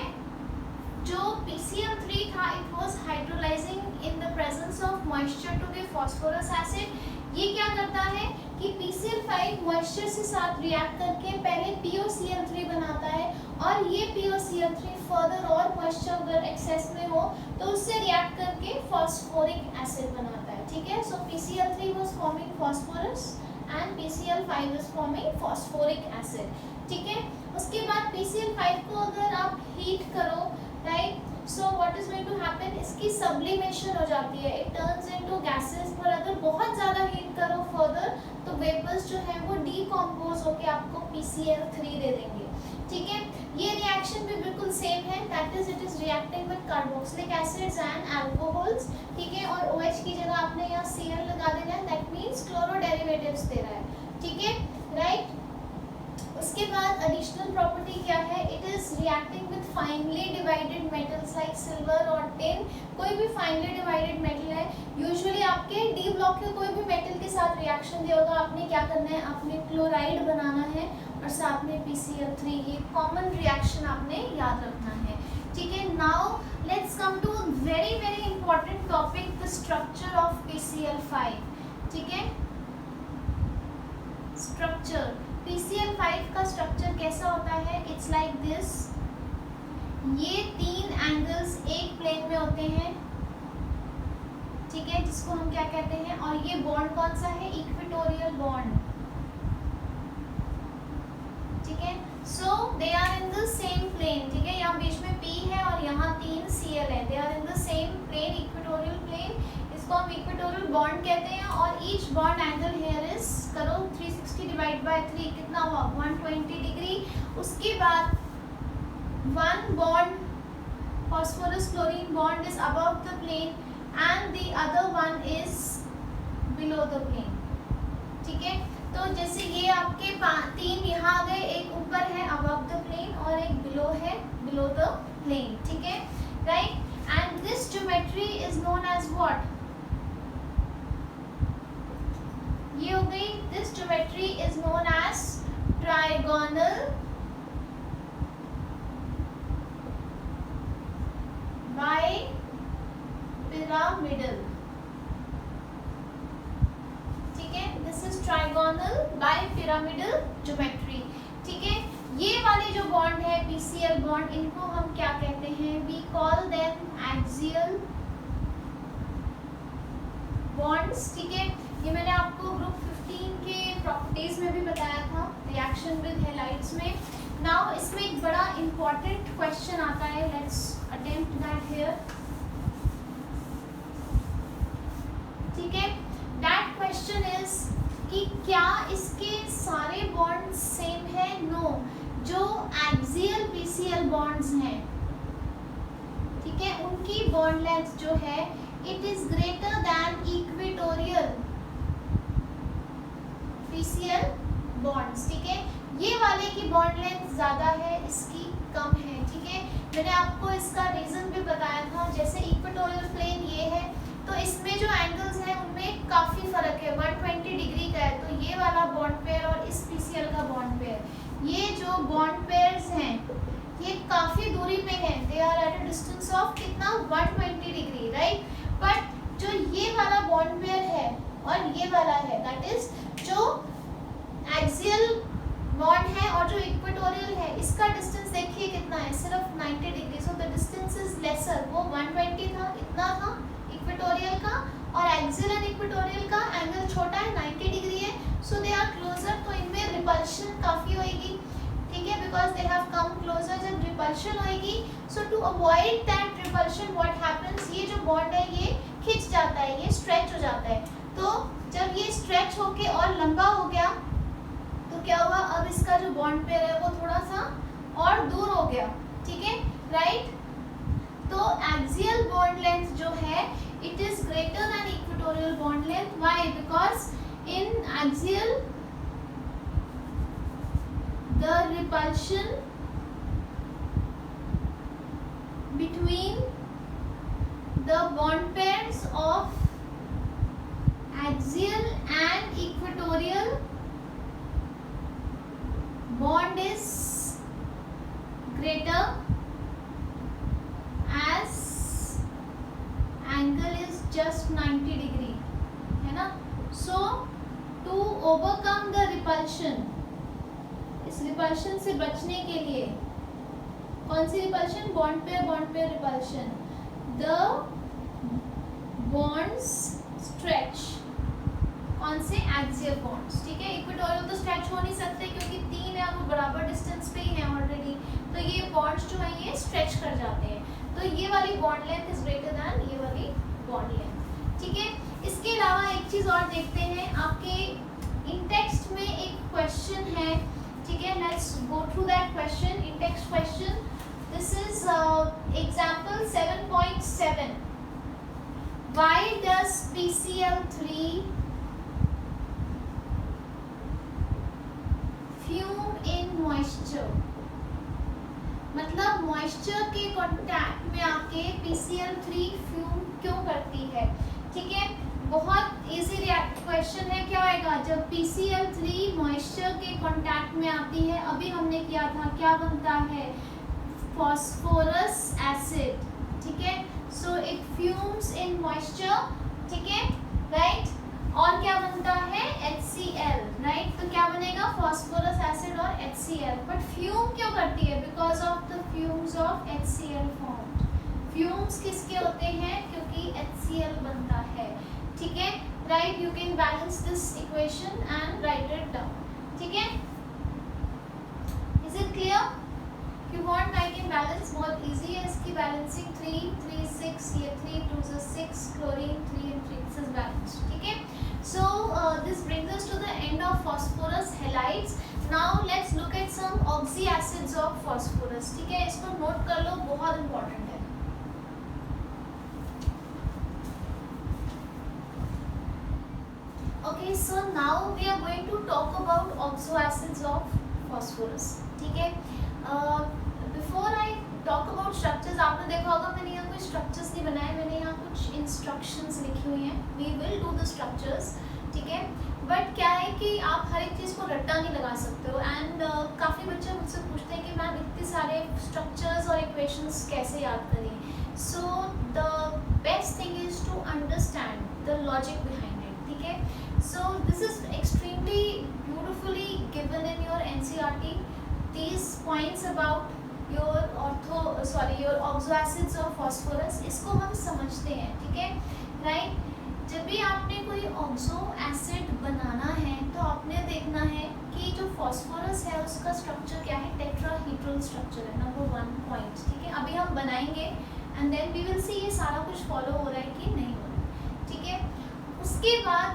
S1: जो PCl3 था it was hydrolysing in the presence of moisture to give phosphorus acid. ये क्या करता है कि PCl5 मॉइस्चर से साथ रिएक्ट करके पहले POCl3 बनाता है और ये POCl3 फर्दर और मॉइस्चर अगर एक्सेस में हो तो उससे रिएक्ट करके फॉस्फोरिक एसिड बनाता है. ठीक है. सो PCl3 was forming phosphorus and PCl5 is forming phosphoric acid. ठीक है. उसके बाद PCl5 को अगर आप हीट करो, right, so what is going to happen, इसकी सब्लिमेशन हो जाती है, इट टर्न्स इनटू गैसेस. पर अगर बहुत ज़्यादा हीट करो फर्दर तो वेपर्स जो है वो डीकम्पोज होकर आपको PCl3 दे देंगे. ठीक है. ये रिएक्शन भी बिल्कुल सेम है, that is it is reacting with carboxylic acids and alcohols. ठीक है. और OH की जगह आपने यहाँ Cl लगा देना है, दैट मीन्स क्लोरो डेरिवेटिव्स दे रहा है. ठीक है. राइट. उसके बाद एडिशनल प्रॉपर्टी क्या है, it is reacting with finally divided metals like silver और टिन. कोई भी फाइनली डिवाइडेड मेटल है, यूजुअली आपके डी ब्लॉक के कोई भी मेटल के साथ रिएक्शन दिया होगा, आपने क्या करना है, आपने क्लोराइड बनाना है और साथ में PCl3. ये कॉमन रिएक्शन आपने याद रखना है. ठीक है. Now let's come to very very important topic, the structure of PCl5. ठीक है. स्ट्रक्चर PCl5 का स्ट्रक्चर कैसा होता है, इट्स लाइक दिस. ये तीन एंगल्स एक प्लेन में होते हैं. ठीक है. जिसको हम क्या कहते हैं, और ये बॉन्ड कौन सा है, इक्वेटोरियल बॉन्ड. ठीक है. So they are in the same plane. ठीक है. यहाँ बीच में P है और यहाँ 3 Cl है. They are in the same plane, equatorial plane. इसको हम इक्वेटोरियल बॉन्ड कहते हैं. और each bond angle here is, करो 360 डिवाइड बाय 3 कितना हुआ 120 डिग्री. उसके बाद one bond phosphorus chlorine bond is above the plane and the other one is below the plane. ठीक है. तो जैसे ये आपके 3 यहाँ आ गए, एक ऊपर है above the plane और एक below है below the plane. ठीक है. Right. And this geometry is known as what? ये हो गई. This geometry is known as trigonal pyramidal. ठीक है. This is trigonal bipyramidal geometry. ठीक है. ये वाले जो बॉन्ड है PCl बॉन्ड, इनको हम क्या कहते हैं, we call them axial bonds, ठीक है, ये मैंने आपको ग्रुप 15 के प्रॉपर्टीज में भी बताया था रिएक्शन विद हैलाइड्स में. नाउ इसमें एक बड़ा इंपॉर्टेंट क्वेश्चन आता है, लेट्स अटेम्प्ट दैट हियर. ठीक है, दैट क्वेश्चन इज कि क्या इसके सारे बॉन्ड्स सेम है? नो. जो एक्सियल पीसीएल बॉन्ड्स हैं, ठीक है, उनकी बॉन्ड लेंथ जो है it is greater than equatorial PCL bonds. ठीक है, ये वाले की बॉन्ड लेंथ ज्यादा है, इसकी कम है. ठीक है, मैंने आपको इसका रीजन भी बताया था. जैसे इक्वेटोरियल प्लेन ये है, तो इसमें जो एंगल्स हैं उनमें काफी फर्क है, 120 डिग्री का है. तो ये वाला बॉन्ड पेयर और इस पीसीएल का बॉन्ड पेयर, ये जो बॉन्ड पेयर्स हैं ये काफी दूरी पे हैं. They are at a distance of कितना, 120 डिग्री, राइट. बट जो ये वाला बॉन्ड पेयर है और ये वाला है, दैट इज जो एक्सियल बॉन्ड है और जो इक्वेटोरियल है, इसका डिस्टेंस देखिए कितना है, सिर्फ 90 degree. So the distance is lesser. वो 120 था, इतना था इक्वेटोरियल का, और एक्सियल एंड इक्वेटोरियल का एंगल छोटा है, 90 डिग्री है. So they are closer. तो इनमें रिपल्शन काफी होगी, ठीक है, because they have come closer. जब रिपल्शन होगी, so to avoid that repulsion what happens, ये जो बॉन्ड है ये खिंच जाता है, ये स्ट्रेच हो जाता है. तो जब ये स्ट्रेच होके और लंबा हो गया तो क्या हुआ, अब इसका जो बॉन्ड पेयर है वो थोड़ा सा और दूर हो गया. ठीक है, राइट. तो एक्सियल बॉन्ड लेंथ जो है it is greater than equatorial bond length. Why? Because in axial the repulsion between the bond pairs of axial and equatorial bond is greater as angle is just 90 degree, है ना. So to overcome the repulsion, इस repulsion से बचने के लिए, कौन सी repulsion, bond pair repulsion, the bonds stretch. कौन से, एक्सियल बॉन्ड्स. ठीक है, इक्वेटोरियल तो स्ट्रेच हो नहीं सकते क्योंकि 3 है, वो बराबर डिस्टेंस पे ही है ऑलरेडी. तो ये बॉन्ड्स जो है ये स्ट्रेच कर जाते हैं. तो ये वाली bond length is greater than ये वाली बॉन्ड लेंथ. ठीक है, इसके अलावा एक चीज और देखते हैं. आपके इन टेक्स्ट में एक क्वेश्चन है, ठीक है, let's go through that question. In text question, this is example 7.7. Why does PCl3 fume in moisture? मतलब मॉइस्चर के कांटेक्ट में आके PCl3 फ्यूम क्यों करती है? ठीक है, बहुत इजी क्वेश्चन है. क्या आएगा, जब PCl3 मॉइस्चर के कांटेक्ट में आती है, अभी हमने किया था, क्या बनता है, फॉस्फोरस एसिड. ठीक है, so it fumes in moisture. ठीक है, राइट. और क्या बनता है, HCl, राइट. तो क्या बनेगा, फॉस्फोरस एसिड और HCl. बट फ्यूम क्यों करती है? Because of the fumes of HCl formed. Fumes किसके होते हैं? क्योंकि HCl बनता है. ठीक है, right. You can balance this equation and right it down. ठीक है, is it clear? You want I can balance, बहुत इजी है इसकी बैलेंसिंग. 3 3 6, ये 3 2 6, chlorine 3 and 3, this is balance. ठीक है, so this brings us to the end of phosphorus halides. Now let's look at some oxyacids of phosphorus. ठीक है, इसको note कर लो, बहुत इंपॉर्टेंट है. Okay, so now we are going to talk about oxo acids of phosphorus. ठीक है, before I talk about structures, आपने देखा होगा मैंने यहाँ कोई structures नहीं बनाए, मैंने यहाँ कुछ instructions लिखी हुई हैं. We will do the structures. ठीक है, बट क्या है कि आप हर एक चीज़ को रट्टा नहीं लगा सकते हो. एंड काफ़ी बच्चे मुझसे पूछते हैं कि मैम इतने सारे structures और equations कैसे याद करें. So the best thing is to understand the logic behind it. ठीक है, so this is extremely beautifully given in your NCERT. These points about your oxo acids of phosphorus, इसको हम समझते हैं. ठीक है, राइट. जब भी आपने कोई ऑक्सो एसिड बनाना है तो आपने देखना है कि जो फास्फोरस है उसका स्ट्रक्चर क्या है, टेट्राहीड्रल स्ट्रक्चर है, नंबर 1 पॉइंट। ठीक है, अभी हम बनाएंगे and then we will see ये सारा कुछ फॉलो हो रहा है कि नहीं हो रहा है। ठीक है, उसके बाद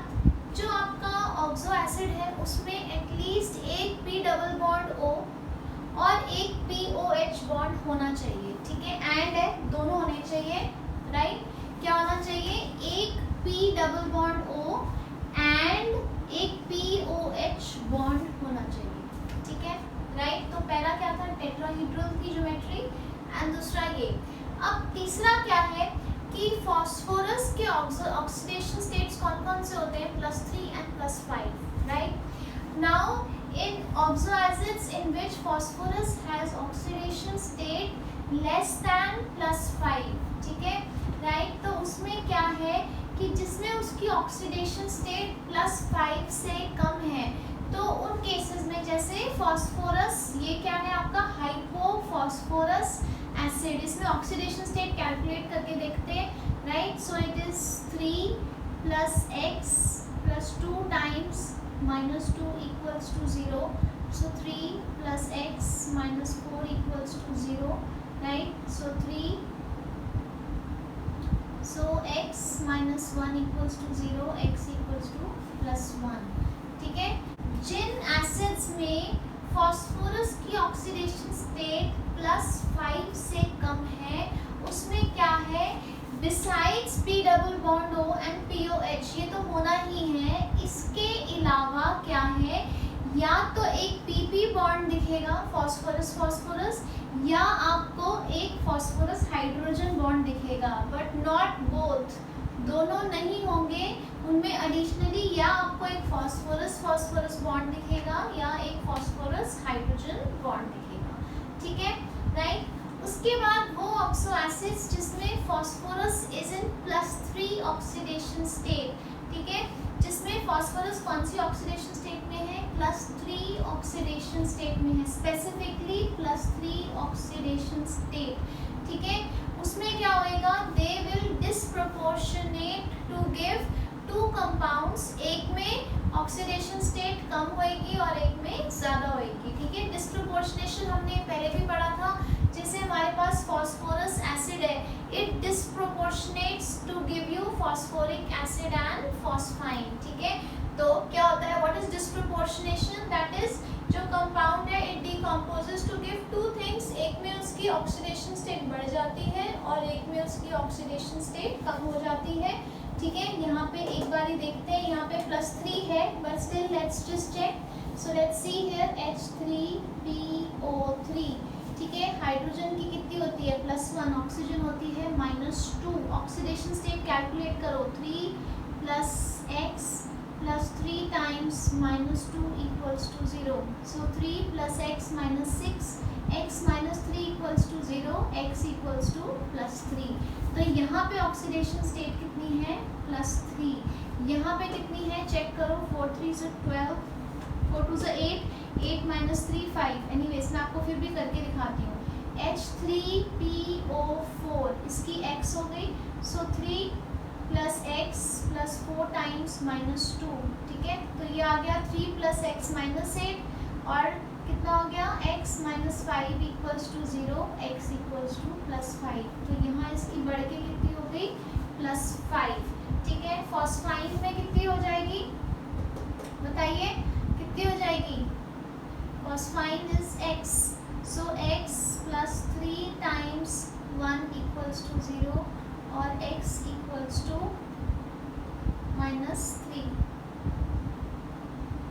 S1: जो आपका ऑक्सो एसिड है उसमें एटलीस्ट एक पी डबल बॉन्ड ओ और एक POH बॉन्ड होना चाहिए। ठीक है, एंड है, दोनों होने चाहिए, राइट। क्या होना चाहिए, एक P double bond O and एक POH बॉन्ड होना चाहिए। ठीक है, राइट। तो पहला क्या था, टेट्राहीड्रल की ज्योमेट्री, एंड दूसरा ये। अब तीसरा क्या है कि फास्फोरस के ऑक्सीडेशन स्टेट्स कौन कौन से होते हैं, +3 and +5, right. Now in oxo acids in which phosphorus has oxidation state less than +5, ठीक है, राइट। तो उसमें क्या है कि जिसमें उसकी ऑक्सीडेशन स्टेट +5 से कम है, तो उन केसेस में जैसे फास्फोरस, ये क्या है आपका हाइपोफॉस्फोरस एसिड, इसमें ऑक्सीडेशन स्टेट कैलकुलेट करके देखते हैं, right. So it is 3 + x + 2 times -2 = 0. So 3 + x - 4 = 0, right? So 3, so x - 1 = 0, x = +1. ठीक है, जिन एसिड्स में फास्फोरस की ऑक्सीडेशन स्टेट +5 से कम है उसमें क्या है, besides P double bond O and POH, ये तो होना ही है, इसके अलावा क्या है, या तो एक PP बॉन्ड दिखेगा फास्फोरस फास्फोरस, या आपको एक फास्फोरस हाइड्रोजन बॉन्ड दिखेगा, बट नॉट बोथ, दोनों नहीं होंगे, उनमें एडिशनली या आपको एक फास्फोरस फास्फोरस बॉन्ड दिखेगा या एक फास्फोरस हाइड्रोजन बॉन्ड दिखेगा। ठीक है, राइट। उसके बाद वो ऑक्सो एसिड्स जिसमें phosphorus is in +3 oxidation state, ठीक है, जिसमें फास्फोरस कौन सी ऑक्सीडेशन स्टेट में है, +3 ऑक्सीडेशन स्टेट में है, स्पेसिफिकली +3 ऑक्सीडेशन स्टेट। ठीक है, उसमें क्या होएगा, they will disproportionate to give 2 compounds, एक में ऑक्सीडेशन स्टेट कम होएगी और एक में ज़्यादा होएगी। ठीक है, डिस्प्रपोर्शनेशन हमने पहले भी पढ़ा था, जैसे हमारे पास फास्फोरस एसिड है, it disproportionates to give you phosphoric acid and phosphine. ठीक है, तो क्या होता है, what is disproportionation, that is जो कंपाउंड है it decomposes to give 2 things, एक में उसकी ऑक्सीडेशन स्टेट बढ़ जाती है और एक में उसकी ऑक्सीडेशन स्टेट कम हो जाती है। ठीक है, यहाँ पे एक बारी देखते हैं, यहाँ पे +3 है, but still let's just check. So let's see here H3PO3। ठीक है, हाइड्रोजन की कितनी होती है, +1, ऑक्सीजन होती है -2, ऑक्सीडेशन स्टेट कैलकुलेट करो, 3 + x + 3 टाइम्स -2 = 0, सो 3 + x - 6, x - 3 = 0, x = +3। तो यहाँ पे ऑक्सीडेशन स्टेट कितनी है, +3, यहाँ पे कितनी है चेक करो, 4 × 3 = 12, 4 × 2 = 8, 8 - 3 5, एनीवेज मैं आपको फिर भी करके दिखाती हूँ। H3PO4, इसकी x हो गई, सो 3 + x + 4 टाइम्स -2। ठीक है, तो ये आ गया 3 + x - 8, और कितना हो गया, x - 5 = 0, x = +5। तो यहाँ इसकी बढ़ के कितनी हो गई, +5। ठीक है, फॉस्फाइन में कितनी हो जाएगी, बताइए कितनी हो जाएगी, फॉस्फाइन इज x, सो x + 3 टाइम्स 1 = 0 और x =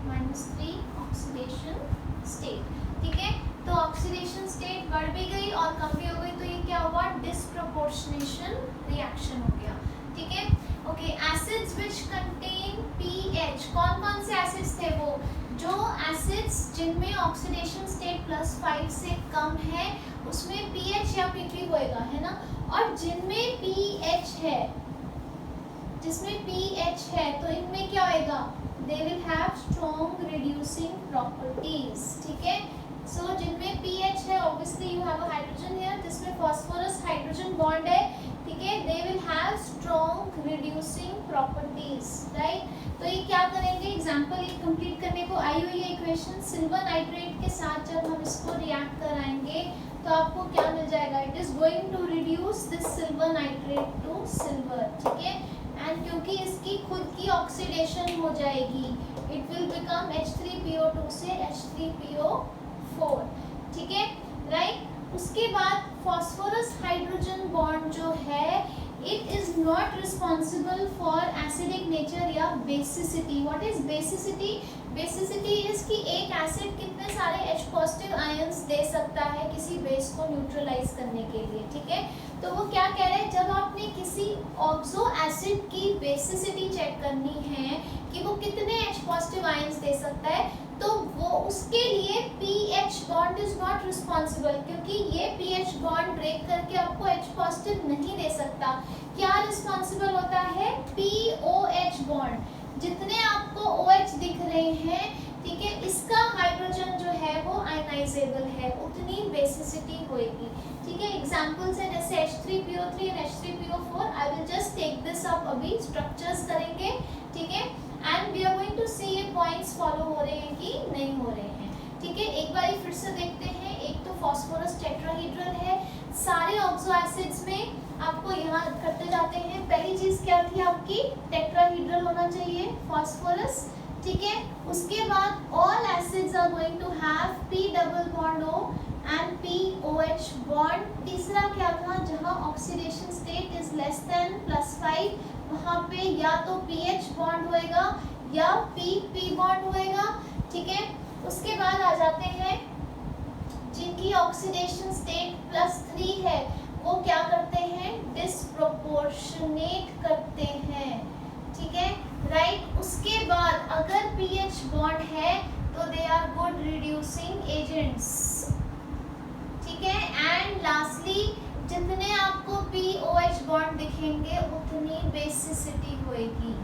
S1: -3 ऑक्सीडेशन स्टेट। ठीक है, तो ऑक्सीडेशन स्टेट बढ़ भी गई और कम भी हो गई, तो ये क्या हुआ, डिस्प्रपोर्शनेशन रिएक्शन हो गया। ठीक है, okay. Acids which contain pH, कौन कौन से एसिड्स थे, वो जो एसिड्स जिनमें ऑक्सीडेशन स्टेट +5 से कम है उसमें पीएच या पीपी होएगा, है ना, और जिनमें पीएच है, जिसमें पीएच है तो इनमें क्या होएगा, they will have strong reducing properties. ठीक है, सो जिनमें पीएच है obviously you have a hydrogen here, जिसमें फास्फोरस हाइड्रोजन बॉन्ड है, ठीक है, they will have strong reducing reducing properties, right. तो ये क्या करेंगे, एग्जांपल ये कंप्लीट करने को आई हुई है इक्वेशन, सिल्वर नाइट्रेट के साथ जब हम इसको रिएक्ट कराएंगे तो आपको क्या मिल जाएगा, it is going to reduce this silver nitrate to silver, ठीक है। एंड क्योंकि इसकी खुद की ऑक्सीडेशन हो जाएगी, इट विल बिकम H3PO2 से H3PO4, ठीक है, राइट। उसके बाद फॉस्फोरस हाइड्रोजन बॉन्ड जो है, it is not responsible for acidic nature या basicity. What is basicity? Basicity is कि एक एसिड कितने सारे H पॉजिटिव आयंस दे सकता है किसी बेस को न्यूट्रलाइज करने के लिए, ठीक है। तो वो क्या कह रहे हैं, जब आपने किसी ऑक्सो एसिड की बेसिसिटी चेक करनी है कि वो कितने H पॉजिटिव आयंस दे सकता है, तो वो उसके लिए pH bond is not responsible, क्योंकि ये pH बॉन्ड ब्रेक करके आपको H पॉजिटिव नहीं दे सकता। क्या रिस्पॉन्सिबल होता है? POH bond. जितने आपको OH दिख रहे हैं, ठीक है, इसका हाइड्रोजन जो है वो आयनाइजेबल है, उतनी बेसिसिटी होएगी, ठीक है। एग्जांपल्स है जैसे H3PO3 and H3PO4। I will just take this up, अभी स्ट्रक्चर्स करेंगे, ठीक है, and we are going to see ये पॉइंट्स फॉलो हो रहे हैं कि नहीं हो रहे हैं, ठीक है। एक बार फिर से देखते हैं। एक तो फॉस्फोरस टेट्राहीड्रल है, सारे ऑक्सो एसिड्स में आपको यहाँ करते जाते हैं। पहली चीज क्या थी आपकी, टेट्राहीड्रल होना चाहिए फॉस्फोरस, ठीक है। उसके बाद all acids are going to have P double bond O and POH bond. तीसरा क्या था, जहाँ oxidation state is less than +5, वहाँ पे या तो PH बॉन्ड होएगा या PP बॉन्ड होएगा, ठीक है। उसके बाद आ जाते हैं जिनकी ऑक्सीडेशन स्टेट +3 है, वो क्या करते हैं, डिस्प्रोपोर्शनेट करते हैं, ठीक है, राइट। उसके बाद अगर PH बॉन्ड है तो they are good reducing agents, ठीक है। एंड लास्टली जितने आपको POH बॉन्ड दिखेंगे उतनी बेसिसिटी होएगी,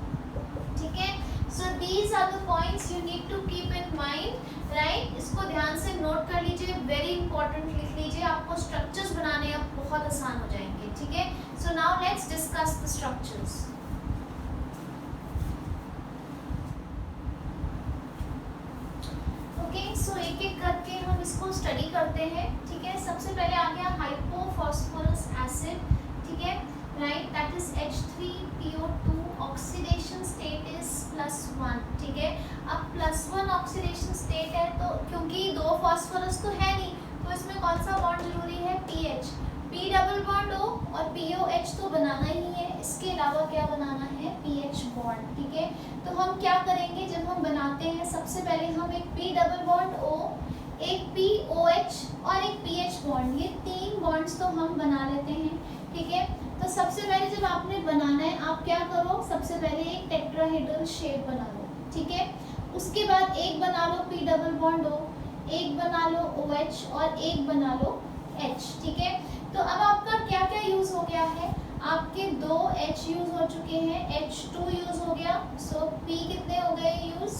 S1: ठीक है। So these are the points you need to keep in mind, right. इसको ध्यान से नोट कर लीजिए, वेरी इंपॉर्टेंट लिख लीजिए, आपको स्ट्रक्चर्स बनाने अब बहुत आसान हो जाएंगे, ठीक है। So now let's discuss the structures. So एक एक करके हम इसको स्टडी करते हैं, ठीक है। सबसे पहले आ गया हाइपोफॉस्फोरस एसिड, ठीक है, right, that is H3PO2, oxidation state is +1, ठीक है। अब +1 ऑक्सीडेशन स्टेट है, तो क्योंकि दो फॉस्फोरस तो है नहीं, तो इसमें कौन सा बॉन्ड जरूरी है, PH। P double bond O और POH तो बनाना ही है, इसके अलावा क्या बनाना है, PH बॉन्ड, ठीक है। तो हम क्या करेंगे, जब हम बनाते हैं सबसे पहले हम एक P डबल बॉन्ड O, एक POH और एक PH बॉन्ड, ये 3 बॉन्ड्स तो हम बना लेते हैं, ठीक है। तो सबसे पहले जब आपने बनाना है, आप क्या करो, सबसे पहले एक टेट्राहेड्रल शेप बना लो, ठीक है। उसके बाद एक बना लो P डबल बॉन्ड O, एक बना लो OH और एक बना लो H, ठीक है। तो अब आपका क्या क्या यूज हो गया है, आपके 2 H यूज हो चुके हैं, H2 यूज हो गया, सो P कितने हो गए यूज,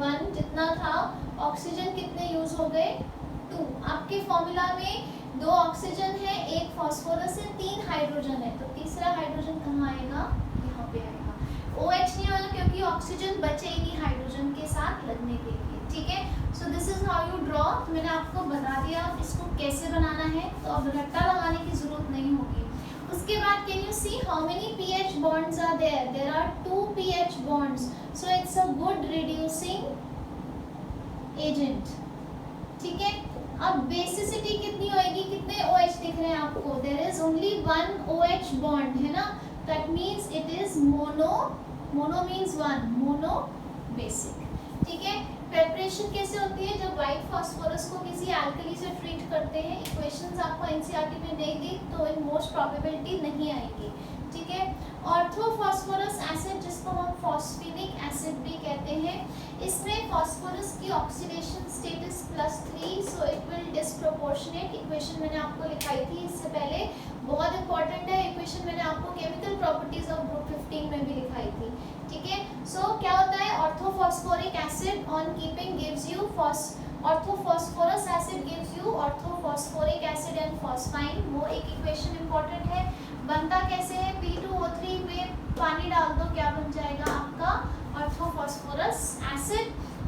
S1: 1 जितना था, ऑक्सीजन कितने यूज हो गए, 2। आपके फॉर्मूला में 2 ऑक्सीजन है, 1 फॉस्फोरस है, 3 हाइड्रोजन है, तो तीसरा हाइड्रोजन कहाँ आएगा, यहाँ पे आएगा। OH नहीं होगा क्योंकि ऑक्सीजन बचे ही नहीं हाइड्रोजन के साथ लगने के लिए, ठीक है। So this is how you draw. मैंने आपको बता दिया इसको कैसे बनाना है, तो अब रट्टा लगाने की जरूरत नहीं होगी। उसके बाद can you see how many pH bonds are there? There are 2 pH bonds, so it's a good reducing agent, ठीक है। अब बेसिसिटी कितनी होएगी, कितने OH दिख रहे हैं आपको, there is only 1 OH bond, है ना, that means it is mono means 1, mono basic, ठीक है। प्रेपरेशन कैसे होती है, जब व्हाइट फास्फोरस को किसी एल्कली से ट्रीट करते हैं, इक्वेशंस आपको एनसीईआरटी में नहीं दी तो इन मोस्ट प्रोबेबिलिटी नहीं आएगी, ठीक है। ऑर्थोफॉस्फोरस एसिड, जिसको हम फॉस्फेनिक एसिड भी कहते हैं, इसमें फॉस्फोरस की oxidation state is +3, so it will disproportionate. Equation मैंने आपको लिखाई थी इससे पहले, बहुत इंपॉर्टेंट है इक्वेशन, मैंने आपको केमिकल प्रॉपर्टीज ऑफ ग्रुप 15 में भी लिखाई थी, ठीक है। सो क्या होता है, orthophosphoric acid on keeping gives you orthophosphorous acid gives you orthophosphoric acid and phosphine, वो एक इक्वेशन इंपॉर्टेंट है। बनता कैसे है, P2O3 में पानी डाल दो, क्या बन जाएगा आपका ऑर्थोफॉस्फोरस एसिड।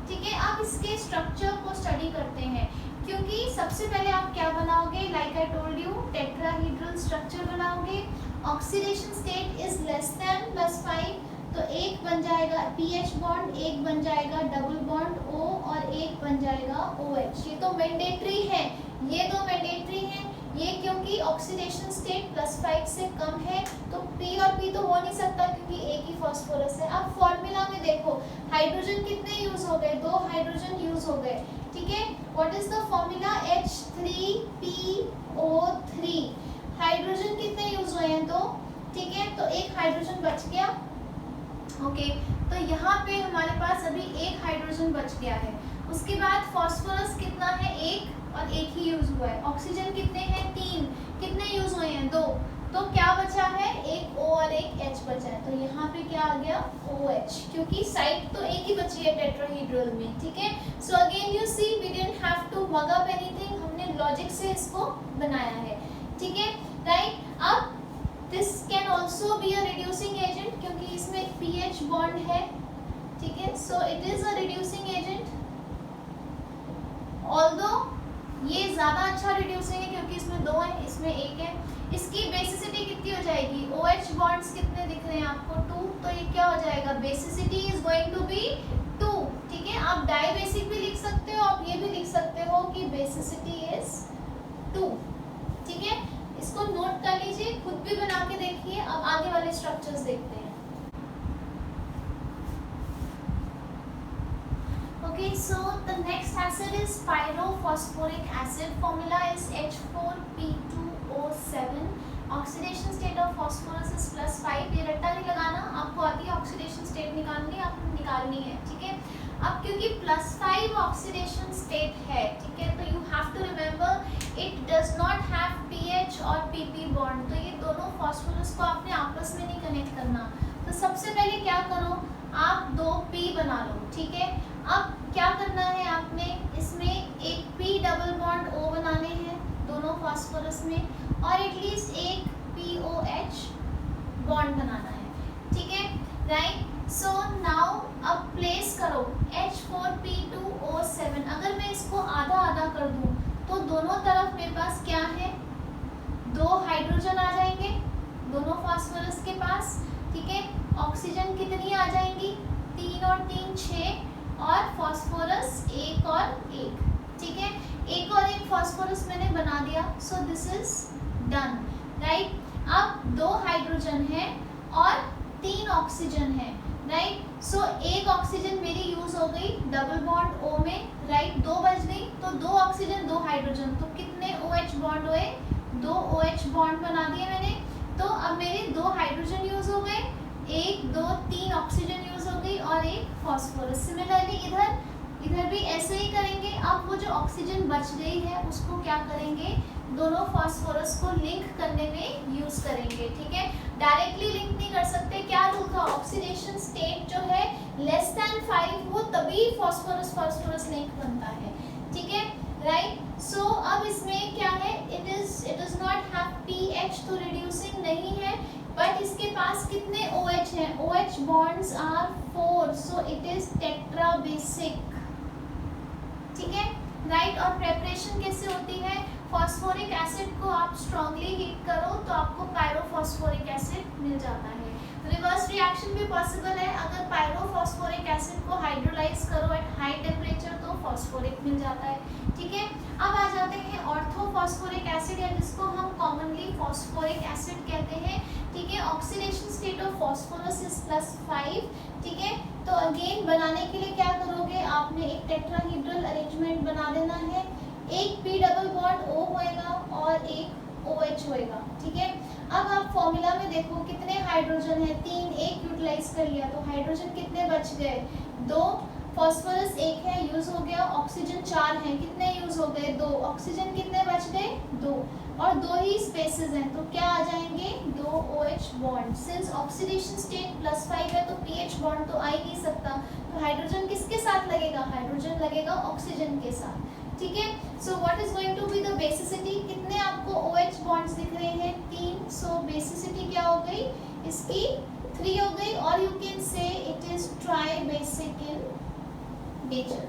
S1: ठीक है, अब इसके स्ट्रक्चर को स्टडी करते हैं, क्योंकि सबसे पहले आप क्या बनाओगे, like I told you tetrahedral structure बनाओगे। Oxidation state is less than +5, तो एक बन जाएगा पीएच बॉन्ड, एक बन जाएगा डबल बॉन्ड O और एक बन जाएगा OH। ये तो मैंडेटरी है, ये दो मैंडेटरी हैं, ये क्योंकि ऑक्सीडेशन स्टेट +5 से कम है, तो P और P तो हो नहीं सकता क्योंकि एक ही फास्फोरस है। अब फॉर्मूला में देखो हाइड्रोजन कितने यूज हो गए, 2 हाइड्रोजन यूज हो गए। ठीक है, what is the formula, H3PO3। Hydrogen कितने यूज हुए हैं, 2। ठीक है, तो एक हाइड्रोजन बच गया। ओके, तो यहाँ पे हमारे पास अभी एक हाइड्रोजन बच गया है। उसके बाद फास्फोरस कितना है, 1 और 1 ही यूज हुआ है। ऑक्सीजन कितने हैं, 3, कितने यूज हुए हैं, 2, तो क्या बचा है, एक O और एक H बचा है, तो यहाँ पे क्या आ गया OH, क्योंकि साइड तो एक ही बची है टेट्राहीड्रल में। ठीक है, so again you see we didn't have to mug up anything, हमने लॉजिक से इसको बनाया है। ठीक है, राइट। अब this can also be a reducing agent, क्योंकि इसमें एक पीएच बॉन्ड है। ठीक है, so it is a reducing agent, although ये ज्यादा अच्छा रिड्यूसिंग है क्योंकि इसमें 2 है, इसमें 1 है। इसकी बेसिसिटी कितनी हो जाएगी, OH बॉन्ड्स कितने दिख रहे हैं आपको, 2, तो ये क्या हो जाएगा, basicity is going to be 2। ठीक है, आप डाई बेसिक भी लिख सकते हो, आप ये भी लिख सकते हो कि बेसिसिटी इज 2। ठीक है, इसको नोट कर लीजिए, खुद भी बना के देखिए। अब आगे वाले स्ट्रक्चर्स देखते हैं। Okay, so the next acid is pyrophosphoric acid. Formula is H4P2O7. Oxidation state of phosphorus is +5. ये रट्टा नहीं लगाना, आपको आती है ऑक्सीडेशन स्टेट निकालनी, आपको निकालनी है। ठीक है, अब क्योंकि +5 ऑक्सीडेशन स्टेट है, ठीक है, तो you have to remember it does not have PH और पीपी बॉन्ड, तो ये दोनों फॉस्फोरस को आपने आपस में नहीं कनेक्ट करना। तो सबसे पहले क्या करो, आप 2 P बना लो। ठीक है, अब क्या करना है आपने, इसमें एक P डबल बॉन्ड O बनाने हैं दोनों फास्फोरस में, और एटलीस्ट एक POH बॉन्ड बनाना है। ठीक है, राइट। सो नाउ अब प्लेस करो H4P2O7। अगर मैं इसको आधा आधा कर दूं तो दोनों तरफ मेरे पास क्या है, 2 हाइड्रोजन आ जाएंगे दोनों फास्फोरस के पास। ठीक है, ऑक्सीजन कितनी आ जाएंगी, 3 और 3 6, और फास्फोरस 1 और 1। ठीक है, 1 और 1 फास्फोरस मैंने बना दिया, सो दिस इज डन, राइट। अब 2 हाइड्रोजन है और 3 ऑक्सीजन है, राइट। सो 1 ऑक्सीजन मेरी यूज हो गई डबल बॉन्ड O में, राइट, 2 बच गई, तो 2 ऑक्सीजन 2 हाइड्रोजन, तो कितने OH बॉन्ड हुए, 2 OH बॉन्ड बना दिए मैंने। तो अब मेरे 2 हाइड्रोजन यूज हो गए, 1 2 3 ऑक्सीजन यूज हो गई और 1 फास्फोरस। सिमिलरली इधर भी ऐसे ही करेंगे। अब वो जो ऑक्सीजन बच गई है उसको क्या करेंगे, दोनों फास्फोरस को लिंक करने में यूज करेंगे। ठीक है, डायरेक्टली लिंक नहीं कर सकते, क्या रूल था, ऑक्सीडेशन स्टेट जो है लेस देन 5 वो तभी फास्फोरस लिंक बनता है। ठीक है, राइट। सो अब इसमें क्या है, it is not have PH, तो रिड्यूसिंग नहीं है, बट इसके पास कितने OH हैं, OH bonds are 4, so it is tetrabasic. ठीक है, राइट। और प्रेपरेशन कैसे होती है, फॉस्फोरिक एसिड को आप स्ट्रांगली हीट करो तो आपको पायरोफॉस्फोरिक एसिड मिल जाता है। रिवर्स रिएक्शन भी पॉसिबल है, अगर पायरोफॉस्फोरिक एसिड को हाइड्रोलाइज करो एट हाई टेम्परेचर तो फॉस्फोरिक मिल जाता है। ठीक है, अब आ जाते हैं ऑर्थोफॉस्फोरिक एसिड, या जिसको हम कॉमनली फॉस्फोरिक एसिड कहते हैं। ठीक है, oxidation state of phosphorus is +5। ठीक है, तो अगेन बनाने के लिए क्या करोगे, आपने एक टेट्राहीड्रल अरेंजमेंट बना देना है, एक P डबल बॉन्ड O होएगा और एक OH होएगा। ठीक है, अब आप फॉर्मूला में देखो कितने हाइड्रोजन है, 3, 1 यूटिलाइज कर लिया, तो हाइड्रोजन कितने बच गए, 2, फास्फोरस 1 है यूज हो गया, ऑक्सीजन 4 है, कितने यूज हो गए, 2, ऑक्सीजन कितने बच गए, 2, और 2 ही स्पेसेस हैं, तो क्या आ जाएंगे, 2 OH bond. Since oxidation state +5 है तो पीएच बॉन्ड तो आ ही नहीं सकता, तो हाइड्रोजन किसके साथ लगेगा, हाइड्रोजन लगेगा ऑक्सीजन के साथ। ठीक है। So what is going to be the basicity, कितने आपको OH बॉन्ड्स दिख रहे हैं, 3। सो बेसिसिटी क्या हो गई इसकी 3 हो गई, और you can say it is try basic in nature,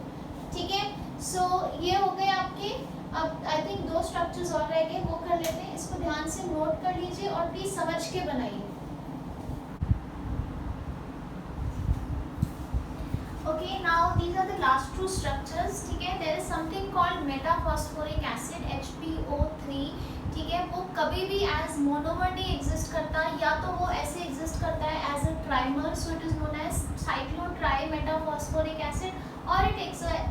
S1: ठीक है। सो ये हो गए आपके। अब आई थिंक 2 स्ट्रक्चर्स और रह गए, वो कर लेते हैं। इसको ध्यान से नोट कर लीजिए और प्लीज समझ के बनाइए। Okay, now these are the last 2 structures, ठीक है। There is something called metaphosphoric acid HPO3, ठीक है। वो कभी भी एज मोनोमर नहीं एग्जिस्ट करता, या तो वो ऐसे एग्जिस्ट करता है as a trimer, so it is known as cyclotrimetaphosphoric acid, और it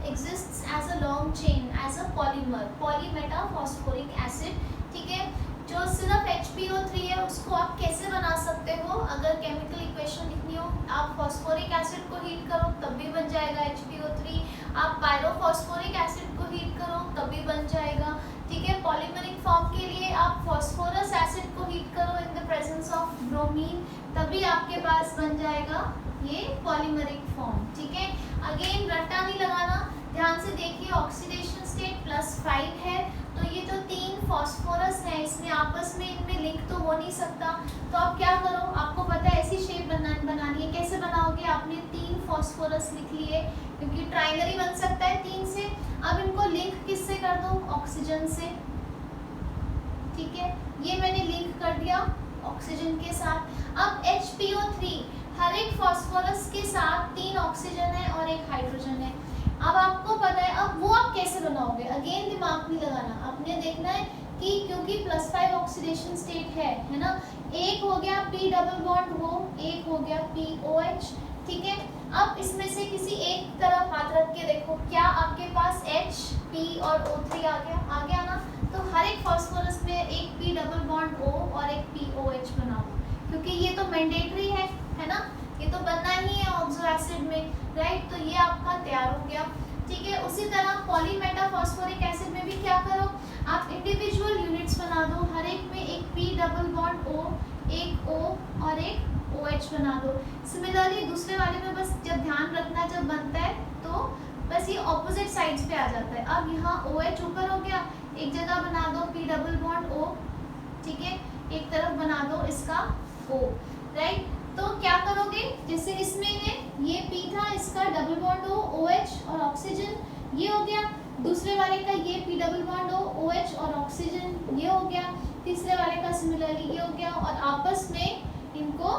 S1: exists as a long chain as a polymer, polymetaphosphoric acid, ठीक है। जो सिर्फ HPO3 है उसको आप कैसे बना सकते हो, अगर केमिकल इक्वेशन लिखनी हो, आप फॉस्फोरिक एसिड को हीट करो तब भी बन जाएगा HPO3, आप पायरोफॉस्फोरिक एसिड को हीट करो तब भी बन जाएगा, ठीक है। पॉलीमरिक फॉर्म के लिए आप फॉस्फोरस एसिड को हीट करो इन द प्रेजेंस ऑफ ब्रोमीन, तभी आपके पास बन जाएगा ये पॉलीमरिक फॉर्म, ठीक है। अगेन रट्टा नहीं लगाना, ध्यान से देखिए। ऑक्सीडेशन स्टेट +5 है, तो ये जो 3 फॉस्फोरस है इसमें आपस में इनमें लिंक तो हो नहीं सकता, तो आप क्या करो, आपको पता है ऐसी शेप बनानी है। कैसे बनाओगे, आपने 3 फॉस्फोरस लिख लिए, क्योंकि ट्राइंगल ही बन सकता है 3 से। अब इनको लिंक किससे कर दो, ऑक्सीजन से, ठीक है। ये मैंने लिंक कर दिया ऑक्सीजन के साथ। अब HPO3 हर एक फॉस्फोरस के साथ 3 ऑक्सीजन है और 1 हाइड्रोजन है। अब आपको पता है, अब वो आप कैसे बनाओगे, अगेन दिमाग नहीं लगाना, आपने देखना है कि क्योंकि +5 ऑक्सीडेशन स्टेट है ना। एक हो गया P डबल बॉन्ड वो, एक हो गया POH, ठीक है। अब इसमें से किसी एक तरफ हाथ रख के देखो, क्या आपके पास H, P और O3 आ गया ना। तो हर एक फॉस्फोरस में एक P डबल बॉन्ड O और एक POH बनाओ, क्योंकि ये तो मैंडेटरी है ना, ये तो बनना ही है ऑक्सो एसिड में, राइट। तो ये आपका तैयार हो गया, ठीक है। उसी तरह पॉलीमेटाफॉस्फोरिक एसिड में भी क्या करो, आप इंडिविजुअल यूनिट्स बना दो, हर एक में एक P डबल बॉन्ड O, एक O और एक OH बना दो। सिमिलरली दूसरे वाले में बस जब ध्यान रखना, जब बनता है तो बस ये ऑपोजिट साइड्स पे आ जाता है। अब यहाँ OH ऊपर हो गया, एक जगह बना दो P डबल बॉन्ड O, ठीक है, एक तरफ बना दो इसका O, राइट। तो क्या करोगे, जैसे इसमें है ये P था, इसका डबल बॉन्ड O, OH और ऑक्सीजन, ये हो गया। दूसरे वाले का ये P double bond O, OH और ऑक्सीजन, ये हो गया। तीसरे वाले का सिमिलरली ये हो गया, और आपस में इनको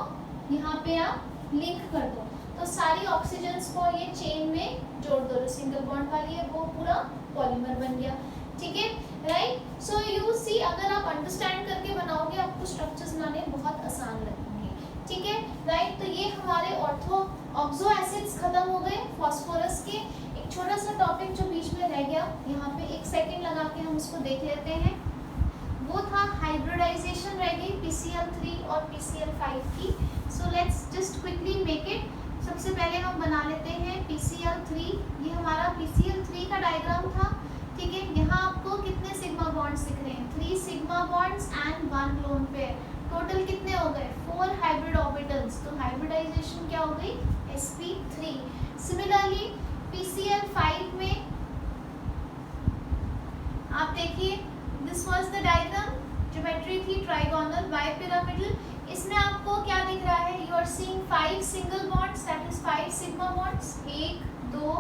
S1: यहाँ पे आप लिंक कर दो, तो सारी ऑक्सीजन्स को ये चेन में जोड़ दो। जो सिंगल बॉन्ड वाली है वो पूरा पॉलीमर बन गया, ठीक है, राइट। सो यू सी, अगर आप अंडरस्टैंड करके बनाओगे आपको स्ट्रक्चर्स बनाने बहुत आसान लगेंगे, ठीक है, राइट। तो ये हमारे ऑक्सो एसिड्स खत्म हो गए फॉस्फोरस के। एक छोटा सा टॉपिक जो बीच में रह गया, यहाँ पे 1 सेकेंड लगा के हम उसको देख लेते हैं, वो था हाइब्रिडाइजेशन रह गई PCl3 और PCl5 की। So let's just quickly make it. सबसे पहले हम बना लेते हैं PCl3। ये हमारा PCl3 का डायग्राम था, ठीक है। यहाँ आपको कितने सिग्मा बॉन्ड्स दिख रहे हैं, 3 sigma bonds and 1 lone pair. Total कितने हो गए, 4 हाइब्रिड ऑर्बिटल्स। तो हाइब्रिडाइजेशन क्या हो गई, sp3। सिमिलरली PCl5 में आप देखिए, this was the diagram, geometry थी ट्राइगोनल बाइपिरामिडल। इसमें आपको क्या दिख रहा है, you are seeing 5 single bonds, that is 5 sigma bonds, 1 2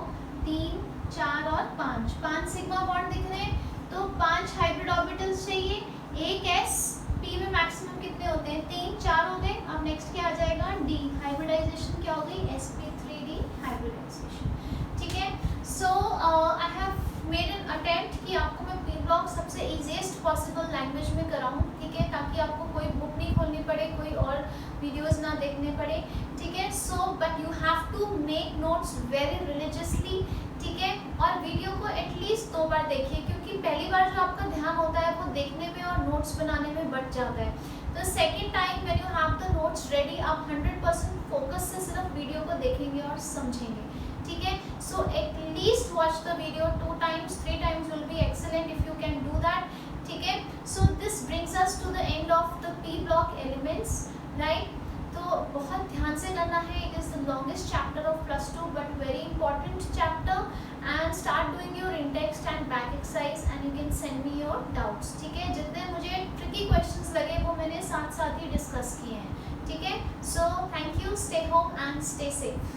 S1: 3 4 और 5 सिग्मा बॉन्ड दिख रहे हैं। तो 5 हाइब्रिड ऑर्बिटल्स चाहिए, एक s, p में मैक्सिमम कितने होते हैं, 3 4 हो गए। अब नेक्स्ट क्या आ जाएगा, d, हाइब्रिडाइजेशन क्या हो गई, sp3d हाइब्रिडाइजेशन, ठीक है। So I have made an attempt कि आपको मैं पी ब्लॉक सबसे इजीएस्ट पॉसिबल लैंग्वेज में कराऊं, ठीक है, ताकि आपको कोई बुक नहीं खोलनी पड़े, कोई और वीडियोस ना देखने पड़े, ठीक है। So but you have to make notes very religiously, ठीक है, और वीडियो को एटलीस्ट 2 बार देखिए, क्योंकि पहली बार जो आपका ध्यान होता है वो देखने में और नोट्स बनाने में बढ़ जाता है। तो second time when you have the notes ready, आप 100% फोकस से सिर्फ वीडियो को देखेंगे और समझेंगे, ठीक है। So at least watch the video 2 times 3 times will be excellent if you can do that, ठीक है। So this brings us to the end of the P block elements, right. तो बहुत ध्यान से करना है, it is the longest chapter of +2 but very important chapter, and start doing your index and back exercise and you can send me your doubts, ठीक है। जितने मुझे ट्रिकी क्वेश्चंस लगे वो मैंने साथ साथ ही डिस्कस किए हैं, ठीक है। So thank you, stay home and stay safe.